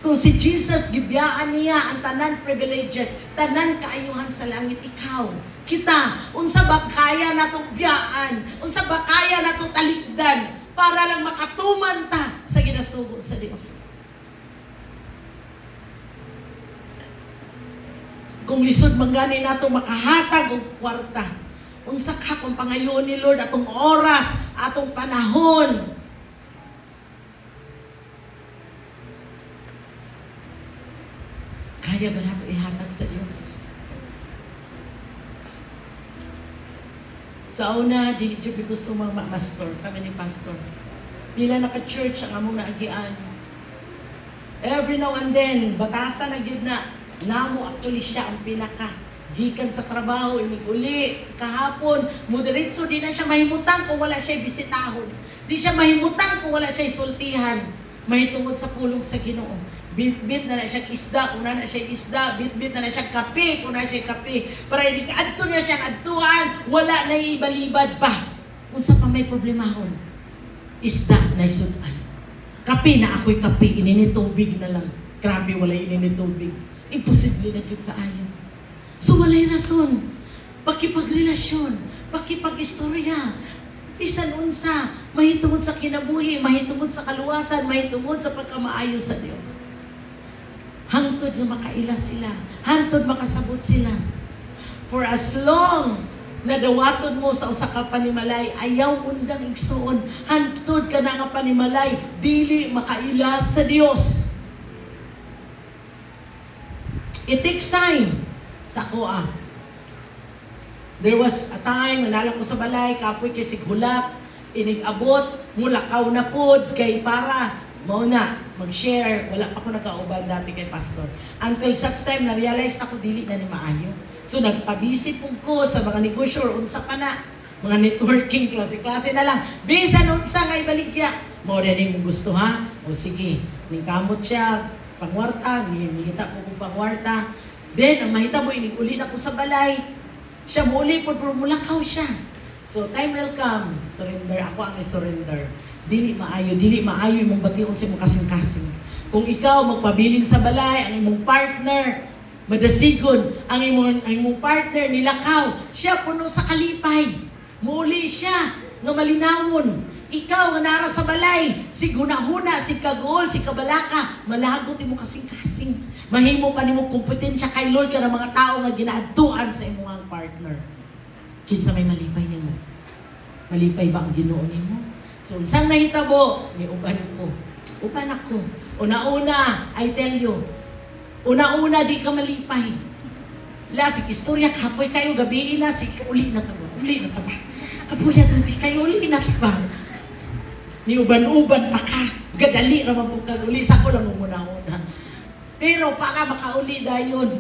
Kung si Jesus, gibiyaan niya ang tanan privileges, tanan kaayuhan sa langit, ikaw, kita, unsa ba kaya na itong biyaan, unsa ba kaya na itong talikdan, para lang makatuman ta sa ginasugo sa Diyos. Kung lisod manggani na itong makahatag o kwarta, unsa ka kung pangayon ni Lord, atong oras, atong panahon, kaya ba nato ihatag sa Diyos? Sa una, dili dyan gusto mga pastor, kami ni pastor. Bila naka-church ang among naagian. Every now and then, batasan na yun na, namo actually siya ang pinaka. Gikan sa trabaho, imig-uli, kahapon, moderitso, di na siya mahimutang kung wala siya bisitahon. Di siya mahimutang kung wala siya sultihan. Mahitungod sa pulong sa Ginoo. Bit-bit na siya isda, kung na siya isda, bit-bit na siya kape, kung na siya kape. Para hindi ka adto niya siyang adtuan, wala na ibalibad pa. Unsa pa may problemahon? Isda na isudan. Kape na ako'y kape, ininitubig na lang. Grabe, wala ininitubig. Imposible na dyan kaayo. So walay rason. Pakipagrelasyon, pakipag-istorya, Bisan unsa, mahitungod sa kinabuhi, mahitungod sa kaluwasan, mahitungod sa pagkamaayo sa Dios. Hangtod nga makaila sila, hangtod makasabot sila. For as long na dawaton mo sa usa ka panimalay, ayaw undang igsuon, hangtod ka na nga panimalay, dili makaila sa Dios. It takes time sa kuha. There was a time, manala ko sa balay, kapoy kay sighulat, inig-abot, mulakaw na pod, kay para, mauna, mag-share, wala pa ko nagkauban dati kay pastor. Until such time, na-realize na ko, dili na ni maayo. So, nagpabisi po ko sa mga negosyo, or unsa pa na, mga networking, klase-klase na lang. Bisan unsa nga ibaligya. Mo rin yung gusto ha? O sige, ningkamot siya, pangwarta, nihita po kong pangwarta. Then, ang mahita mo, inig-uli na ko sa balay. Siya muli po, pero mulakaw siya. So, time will come. Surrender. Ako ang surrender. Dili maayo imong bation sa imong kasing-kasing. Kung ikaw magpabilin sa balay, ang imong partner, madasigon, ang imong partner nilakaw, siya puno sa kalipay. Muli siya, nga malinawon. Ikaw nga nara sa balay, si gunahuna, si kagol, si kabalaka, malagot imong kasing-kasing. Mahimo pa nimo kompetensya kay Lord ka ng mga tao nga ginaadtuan sa imong partner. Kinsa may malipay nimo? Malipay ba ang Ginoo nimo? So, unsang nahitabo? Ni uban ko. Uban ako. Una-una, I tell you, una-una di ka malipay. Lasik, istorya kapoy kayo, gabiin na, uli na ka ba? Kapoy atong kayo, uli na ka ba? Ni uban-uban pa ka. Gadali naman po kag-uli. Sa ko lang umuna-una. Pero para makauli dayon.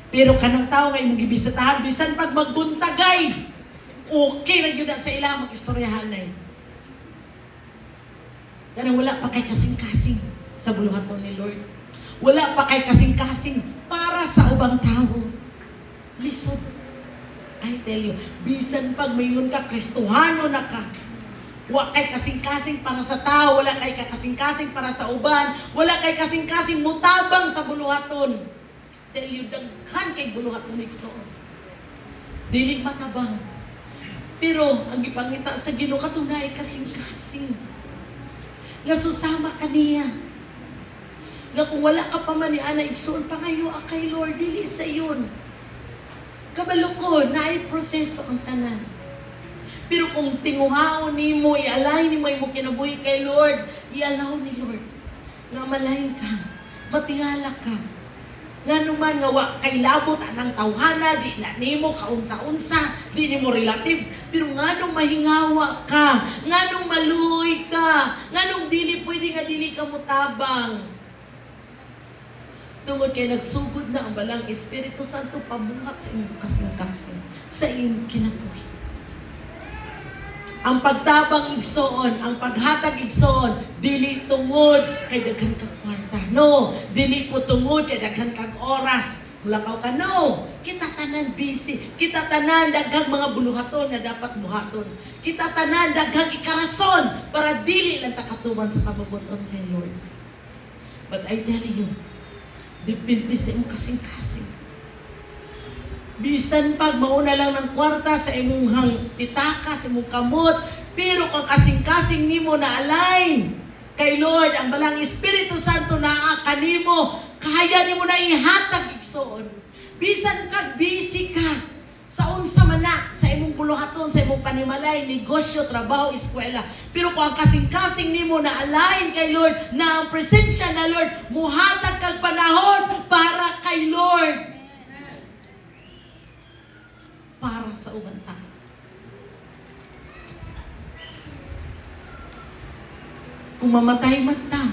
Pero kanang tao nga imong gibisitahan, bisan pag magbuntagay, okay na yun sa ilang mag-istoryahan na yun. Kanang wala pa kay kasing-kasing sa buluhaton ni Lord. Wala pa kay kasing-kasing para sa ubang tao. Listen, I tell you, bisan pag mayon ka, Kristohano na ka, wala kay kasing-kasing para sa tao, wala kay kasing-kasing para sa uban, wala kay kasing-kasing mutabang sa buluhaton. Tell you, daghan kay buluhaton igsoon. Dili matabang. Pero, ang ipangita sa Ginoo katunay, kasing-kasing. Nga susama ka niya. Nga kung wala ka pa man ni ana igsoon, pangayo kay Lord, dili sa yun. Kabalo ko, naay proseso ang tanan. Pero kung tinguhaon nimo, i-alay nimo imong kinabuhi kay Lord, i-allow ni Lord. Nga malain ka, matingala ka. Nga naman nga kay labot anang tawhana, di na nimo kaunsa-unsa, di nimo relatives, pero nga nung mahingawa ka, nga nung maluoy ka, nga nung dili pwede nga dili ka mutabang. Tungod kay nagsugod na ang balang Espiritu Santo pamuhat sa imong kasing-kasing, sa imong kinabuhi. Ang pagtabang igsoon, ang paghatag igsoon, dili tungod kay daghan kag kwarta. No, dili po tungod kay daghan kag oras. Mulakaw ka, no. Kita tanan busy. Kita tanan daghang mga buluhaton na dapat buhaton. Kita tanan daghang ikarason para dili lang takatuman sa kababuton kay Lord. But I tell you, depende sa imong kasing-kasing. Bisan pag mauna lang ng kwarta sa imong pitaka, sa imong kamot, pero kung kasing-kasing nimo na align kay Lord, ang balang Espiritu Santo na kanimo, kaya nimo na ihatag igsoon. Bisan kag busy ka sa unsa man na sa imong buluhaton, sa imong panimalay, negosyo, trabaho, eskwela. Pero kung ang kasing-kasing nimo na align kay Lord, na ang presensya na Lord, muhatag kag panahon para kay Lord. Para sa ubang tao. Kung mamatay man ta,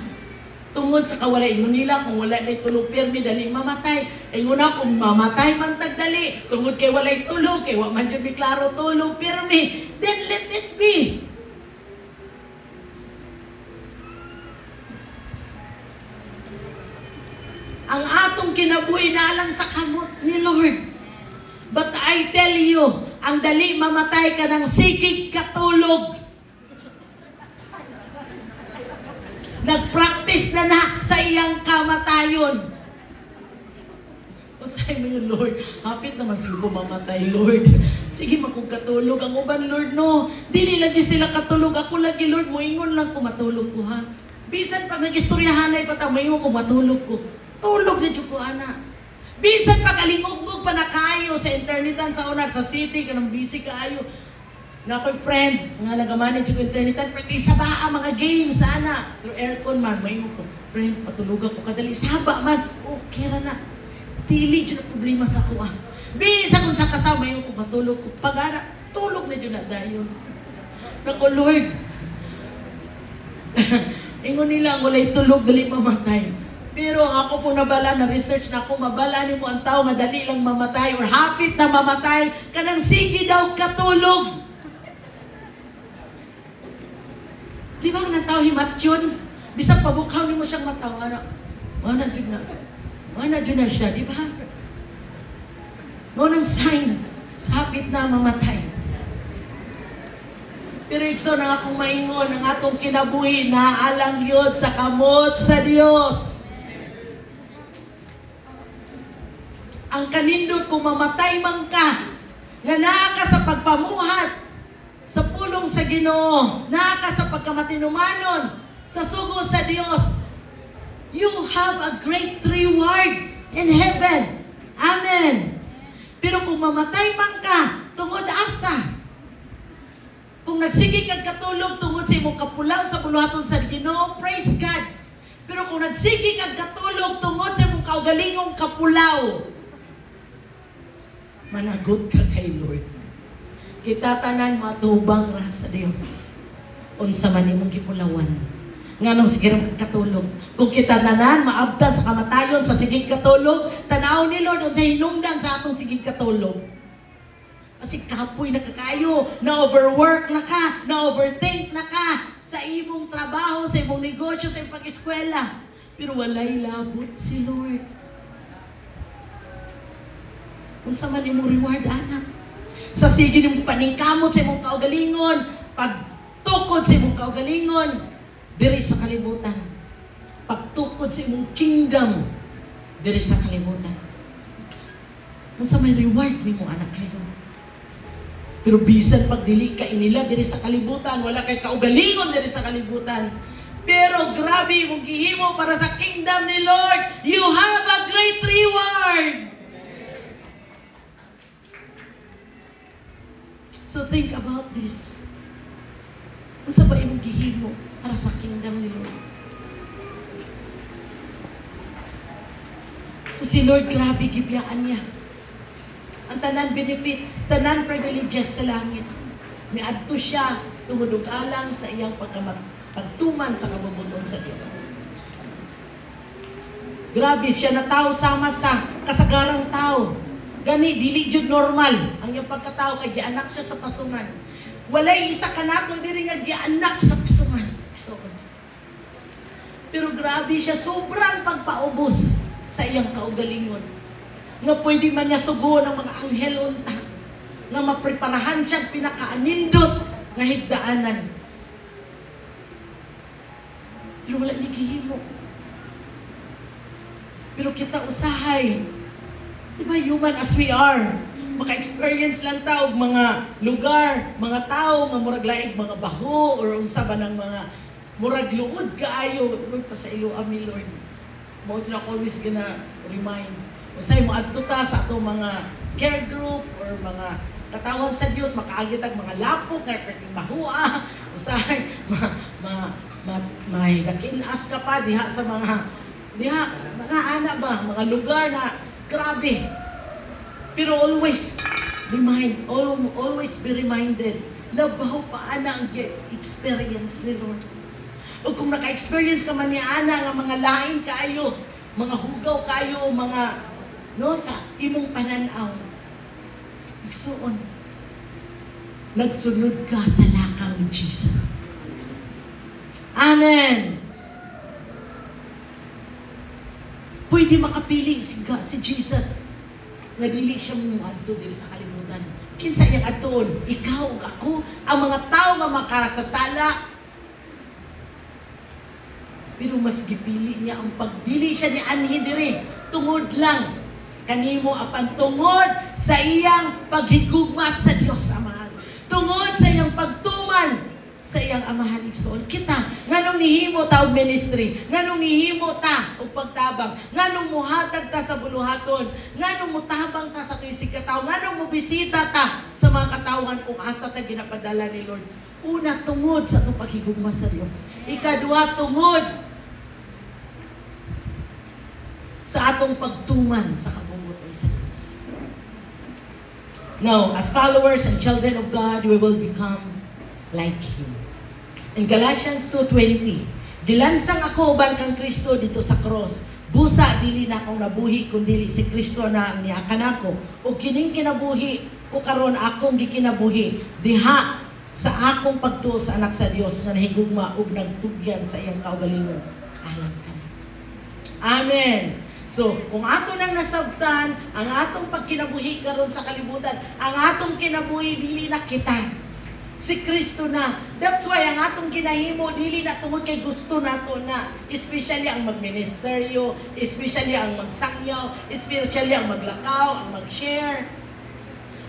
tungod sa kawalay mo nila, kung wala na tulog pirmi, dali mamatay. Ay nguna, kung mamatay man tagdali, tungod kay walay tulog, kay wa man dyan klaro tulog pirmi, then let it be. Ang atong kinabuhi na lang sa kamot ni Lord. But I tell you, ang dali mamatay ka ng sikig katulog. Nag-practice na sa iyang kamatayon. Usay mo yung Lord. Hapit naman siguro mamatay, Lord. Sige, makukatulog. Ang uban, Lord, no. Dili lagi sila katulog. Ako lagi, Lord, moingon lang ko matulog ko, ha. Bisan pag nag-istoryahanay pa tayo, moingon ko matulog ko. Tulog na dyan ko, anak. Bisan pag alingog-ngog pa na kayo sa internetan, sa unar, sa city, kanang busy kayo. Na ako'y friend, nga nag-manage ko internetan, pero kay saba mga games, sana. Pero aircon man, moingon ko, friend, patulugan ko kadali. Saba man, okay ra na. Dili dyan ang problema sa kuha. Bisa kung sa kasama yung kung matulog ko. Pag-ara, tulog na dyan na dayon. Naku, Lord. Ingon nila, walay tulog, dali mamatay. Pero ako po nabala, na-research na ako, mabala ni mo ang tao, madali lang mamatay or hapit na mamatay, kanang sige daw katulog. Di ba ang tao himat yun? Bisang pabukhaw ni mo siyang mataw, mana dyan na. Mana dyan na siya, di ba? Ngunang sign, sa hapit na mamatay. Pero ikso na akong maingon, ang atong kinabuhi, naalang yun sa kamot sa Diyos. Ang kanindot kung mamatay man ka, na naa ka sa pagpamuhat, sa pulong sa Ginoo, naa ka sa pagkamatinumanon, sa sugo sa Diyos, you have a great reward in heaven. Amen. Pero kung mamatay man ka, tungod asa. Kung nagsige kag katulog tungod sa imong kapulaw sa buluhaton sa Ginoo, praise God. Pero kung nagsige kag katulog tungod sa imong kaugalingong kapulaw, managot ka kay Lord. Kita tanan matubang ra sa Dios. Unsa man imong gipulawan. Nganong sige ram katulog. Kung kita tanan maabtan sa kamatayon sa sigig katulog, tanaw ni Lord unsa hinungdan sa atong sigig katulog. Kasi kapoy na kakayo, na-overwork na ka, na-overthink na ka sa imong trabaho, sa imong negosyo, sa imong pag-eskwela. Pero walay labot si Lord. Unsa man imong reward, anak? Sa sige nimong paningkamot sa imong kaugalingon, pagtukod sa imong kaugalingon, diri sa kalibutan. Pagtukod sa imong kingdom, diri sa kalibutan. Unsa may reward nimo, anak kayo? Pero bisan pag dili ka inila diri sa kalibutan, wala kay kaugalingon diri sa kalibutan. Pero grabe mong gihimo para sa kingdom ni Lord. You have a great reward. So think about this. Unsa ba imong gihimo para sa kingdom ni Lord? So si Lord grabe gibiyaan niya. Ang tanan benefits, tanan privileges sa langit. Miadto siya tungod og alang sa iyang pagtuman sa kabubuton sa Dios. Grabe siya na tao sama sa kasagarang tao. Gani dili jud normal ang iyang pagkatao kay gianak siya sa pasungan. Walay isa kanato diri nga gianak sa pasungan. So, pero grabe siya sobrang pagpaubos sa iyang kaugalingon. Nga pwede man niya sugo ng mga anghel unta, nga mapreparahan siyang pinakaanindot nga higdaanan. Pero wala niya gihimo. Pero kita usahay, di ba human as we are, maka-experience lang tao mga lugar, mga tao, nga murag laig, mga baho, or unsa ba ng mga murag luod kaayo. Lord, pa sa iluam ni Lord. Mo na always gonna remind. Usay mo adto ta sa atong mga care group or mga katawan sa Dios, makaagit ang mga lapok nga perting bahua. Usay may dakinas ka pa diha sa mga ana ba, mga lugar na grabe. Pero always be reminded na baho pa ana ang experience ni Lord. O kung naka-experience ka man ni ana nga mga lain kayo, mga hugaw kayo, mga sa imong pananaw, igsuon, nagsunod ka sa lakaw ni Jesus. Amen. Pwede makapili si Jesus nga dili siya muadto dili sa kalibutan. Kinsa iyang adton? Ikaw ug ako, ang mga tao nga makasasala. Pero mas gipili niya ang pagdili siya ni anhi diri tungod lang kanimo apan tungod sa iyang paghigugma sa Dios Amahan. Tungod sa iyang pagtuman sa iyang amahan igsoon. Kita, nganong nihimo ta og ministry, nganong nihimo ta og pagtabang, nganong muhatag ta sa buluhaton, nganong mutabang ta sa tuig katawo, nganong mobisita ta sa mga katawhan kung asa ta ginapadala ni Lord. Una, tungod sa itong paghigugma sa Dios. Ikaduha, tungod sa atong pagtuman sa kabubuton sa Dios. Now, as followers and children of God, we will become like Him. In Galatians 2:20, gilansang ako uban kang Kristo dito sa cross. Busa dili na akong nabuhi kundi si Kristo na ang niakan ako. Ug kining kinabuhi ko karon akong gikinabuhi diha sa akong pagtuo sa anak sa Dios nga nahigugma ug nagtugyan sa iyang kaugalingon. Alam kami. Amen. So, kung ato nang nasabtan, ang atong pagkinabuhi karon sa kalibutan, ang atong kinabuhi dili na kita. Si Kristo na. That's why ang atong ginahimo dili na tungod kay gusto nato na, especially ang magministeryo, especially ang magsangyaw, especially ang maglakaw, ang mag-share,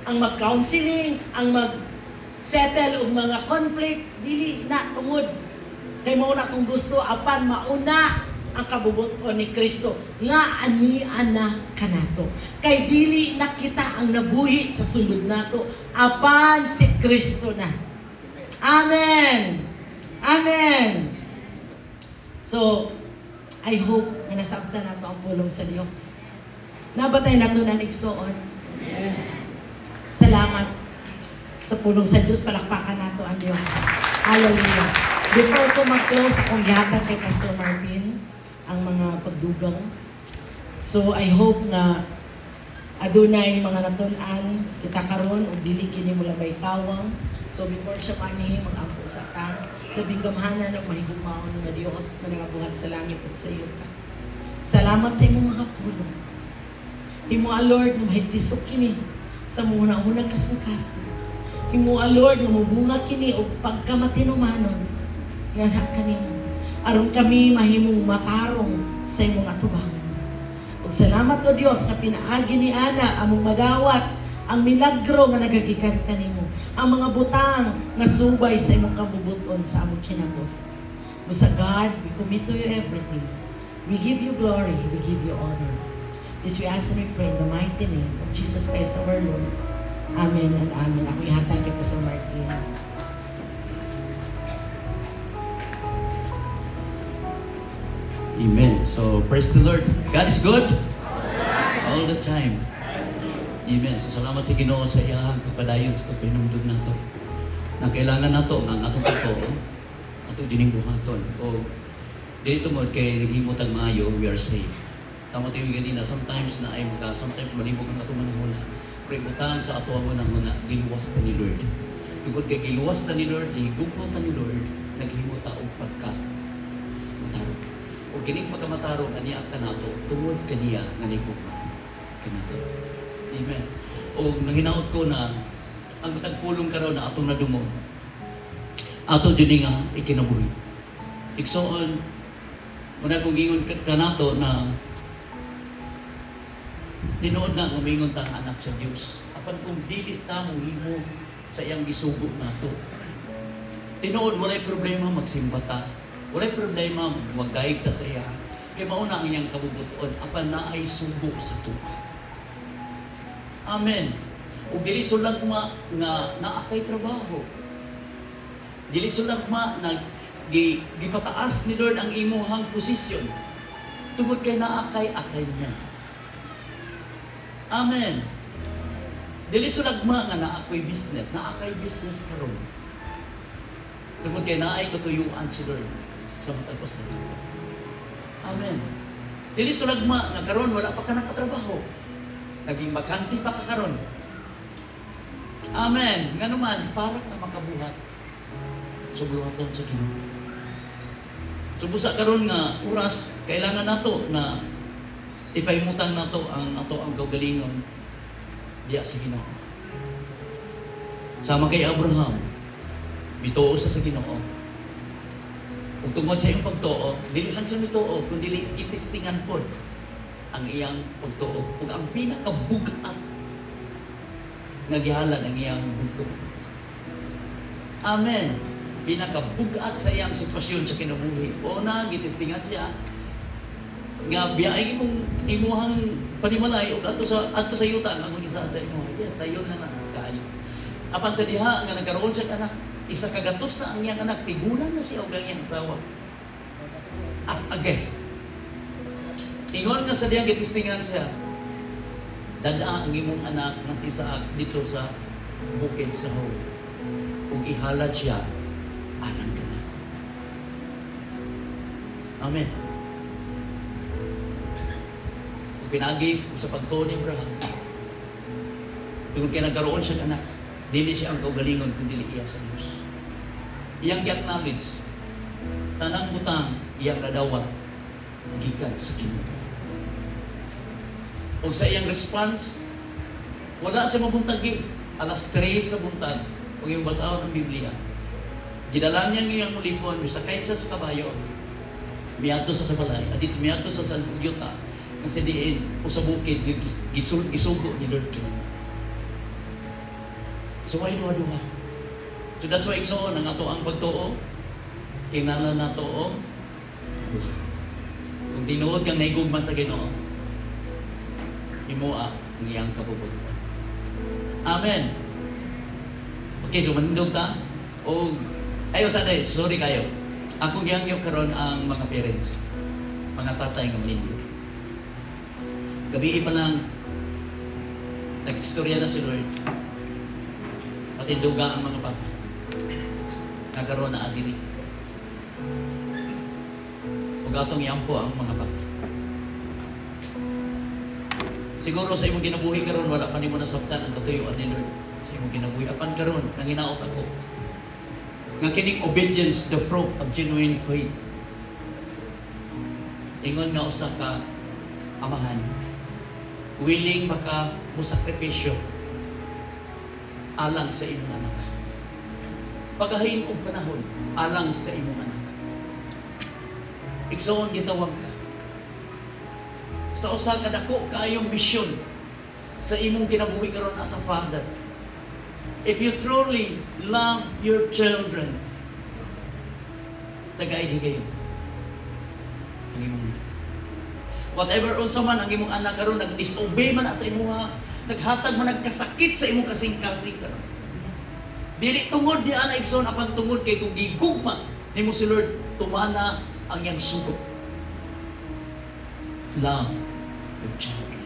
ang mag-counseling, ang mag-settle og mga conflict, dili na tungod kay mao na tong gusto apan mauna ang kabubuton ni Kristo nga ani-ana kanato. Kay dili na kita ang nabuhi sa sulod nato apan si Kristo na. Amen. Amen. So, I hope na nasabtan nato ang pulong sa Dios. Nabatay nato na igsoon. Salamat sa pulong sa Dios, palakpakan nato ang Dios. Hallelujah. Before ko mag-close, akong gihatag kay Pastor Martin ang mga pagdugang. So I hope na adunay mga natun-an kita karon ug dili kini mula may kawang. So before siya pani mag-ampo sa ta, labing gamhanan ng mahigugmaon nga Dios nga nagabuhat sa langit ug sa iyo ta. Salamat sa imong mga pulong. Himo Lord nga mahitisok kini sa muna-unang kasing-kasing. Himo Lord nga mubunga kini og pagkamatinumanon nga kanimo. Aron kami mahimong matarong sa imong atubangan. Ug salamat o Dios nga pinaagi ni ana among madawat ang milagro nga nagagikan kanimo. Ang mga butang nga subay sa imong kabubuton sa among kinabuhi. Sa God, we commit to you everything. We give you glory, we give you honor. This we ask and we pray in the mighty name of Jesus Christ our Lord. Amen and amen. Ako ihatag kay Pastor Martin. Amen. So, praise the Lord. God is good all the time. Amen. So, salamat sa Ginoo sa iyang pagpadayon sa pagpinumdum nato. Na kailangan nato ang atong pagtuo, atong dining buhaton. O dito mo kay naghimot ang maayo, we are saved. Tama tayo ganina, sometimes na ay sometimes malibog ang atong manahuna. Pero butang sa ato ang manahuna, giluwas ta ni Lord. Tungod kay giluwas ta ni Lord, gihigugma ta ni Lord, naghimo ta og pagka matarong. O kining pagkamatarong aniya kanato tungod kaniya nga nigugma kanato. Amen. O nanginaot ko na ang matagpulong karon na atong nadumo ato jud nga ikinabuhi. Igsoon una kong gingon kanato na tinuod na umingon ta anak sa Dios. Apan kung dili ta mohimo sa iyang gisugo nato. Tinuod walay problema magsimba ta. Walay problema magdaig ta sa iya. Kay mauna ang iyang kabubuton apan naay subo sa tuwa. Amen. Ug dili sulang nga naakay trabaho. Dili sulang gipataas ni Lord ang imuhang posisyon. Tungod kay naakay assignment. Amen. Dili sulagma nga naakay business karon. Tungod kay naay katuyuan si Lord sa matagos na dito. Amen. Dili sulagma nga karon wala pa ka nakatrabaho. Naging bakante pa ka karon. Amen. Nga naman para ka makabuhat sa buluhaton sa Ginoo. So busa karon nga oras kailangan nato na ipahimutan nato ang kaugalingon diya sa Ginoo. Sama kay Abraham, mituo sa Ginoo. Ug tungod sa iyong pagtuo, dili lang siya mituo, kundi gitistingan pod ang iyang pagtuo ug ang pinakabugat nga gihalad ang iyang bugtong. Amen. Pinakabugat sa iyang sitwasyon sa kinabuhi. O na gitistingan siya nga biyay imuhang panimalay ug adto sa yuta nga kung isa sa imo. Yes, sayo na kaayo. Apan sa diha nga nagkaroon siya anak, isa ka gatos na ang iyang anak, tigulang na siya ug ang iyang asawa. As a gift. Ingon nga sa diyang gitistingan siya, dada ang imong anak nga si Isaac dito sa bukid sa Hor. Ug ihalad siya, anan ka na. Amen. Ug pinagi sa pagtuo ni Abraham. Tungod kay nagkaroon siya anak, dili siya ang kaugalingon kundi iya sa Dios. Iyang gi-acknowledge tanang butang iyang nadawat gikan sa Ginoo. O sa iyang response, wala siya mabuntagi. Alas 3 sa buntag, kung yung basahon ng Biblia, gidala niya ang iyang ulipon, misakay siya sa kabayo, miyato sa balay, at dito miyato sa yuta, kasi diin, o sa bukid, gisugo ni Lord. So, why duha-duha? So, that's why igsoon, ang ato ang pagtuo, kinala na to o kung tinuod kang naigugma sa Ginoo, imoa ang iyang kabubutuan. Amen. Okay, so manindog ta o ayo sa day, sorry kayo. Ako gihangyo karon ang mga parents, mga tatay ng ninyo. Gabi pa lang nag-istorya na si Lord. Patinduga ang mga papa. Nagkaroon na adiri. Ug atong iampo ang mga papa. Siguro sa imong kinabuhi karon wala pa nimo nasabtan ang katuyuan ni Lord sa imong kinabuhi. Apan karon nanginaot ako nga kining obedience the fruit of genuine faith. Ingon nga usa ka amahan willing maka musakripisyo alang sa imong anak. Pagahin og panahon alang sa imong anak. Igsoon gitawag ka sa usa ka dako kaayong misyon sa imong kinabuhi karon as a father. If you truly love your children, tagay kayo ang imong anak. Whatever unsa man ang imong anak karon nag-disobey man na sa imuha, naghatag man nagkasakit sa imong kasing-kasing karon. Dili tungod di ana igsoon apan tungod kay kung gigugma nimo si Lord tumana ang iyang sugot. Love your children.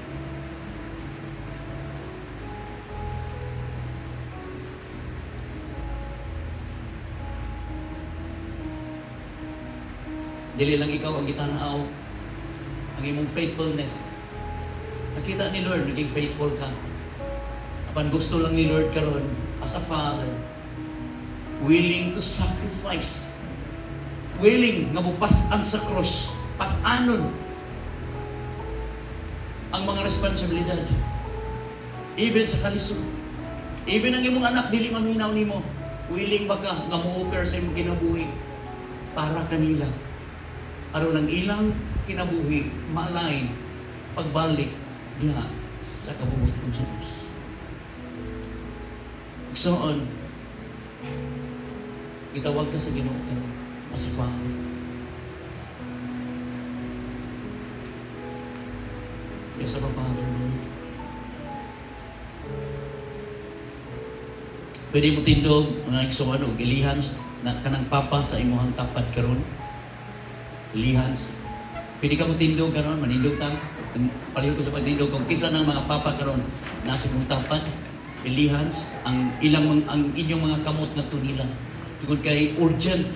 Dili lang ikaw ang gitanaw ang imong faithfulness. Nakita ni Lord, naging faithful ka. Apan gusto lang ni Lord karon as a father, willing to sacrifice, willing nga mupas-an sa cross, pas-anon ang mga responsibilidad. Even sa kalisod. Even ang imong anak, dili maminaw nimo. Willing ba ka nga mo-offer sa imong kinabuhi para kanila. Aron ang ilang kinabuhi, malain, pagbalik niya sa kabubuton sa Diyos. Igsoon, itawag ka sa Ginoo karon as a father. Yes, our Father, Lord. Pwede mo tindog mga igsoon o ilihans na kanang papa sa imuhang tapat karon. Ilihans. Pwede ka mo tindog karon, manindog tang. Paliho ko sa pagtindog kung kisa ng mga papa karon nasa imong tapat. Ilihans ang inyong mga kamot nga tunila. Tungod kay urgent,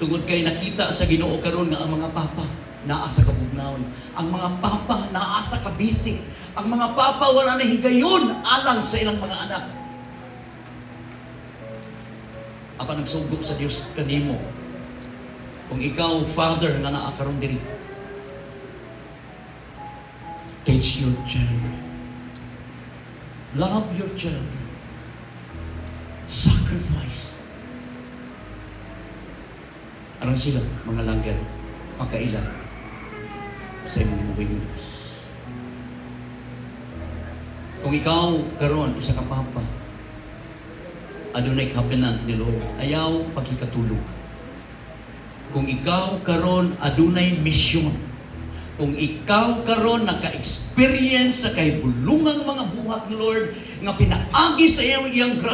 tungod kay nakita sa Ginoo karon nga ang mga papa naa sa kabugnaon. Ang mga papa naa sa kabisi. Ang mga papa wala na higayon alang sa ilang mga anak. Apa nagsugod sa Dios kanimo. Kung ikaw father nga naa karon diri. Teach your children. Love your children. Sacrifice. Aron sila mga langgan, makailan sa imong buhay ng Diyos. Kung ikaw karon usa ka papa, adunay covenant ni Lord, ayaw pagkikatulog. Kung ikaw karon adunay misyon, kung ikaw karon naka-experience sa kahibulungang mga buhat ni Lord nga pinaagi sa iyang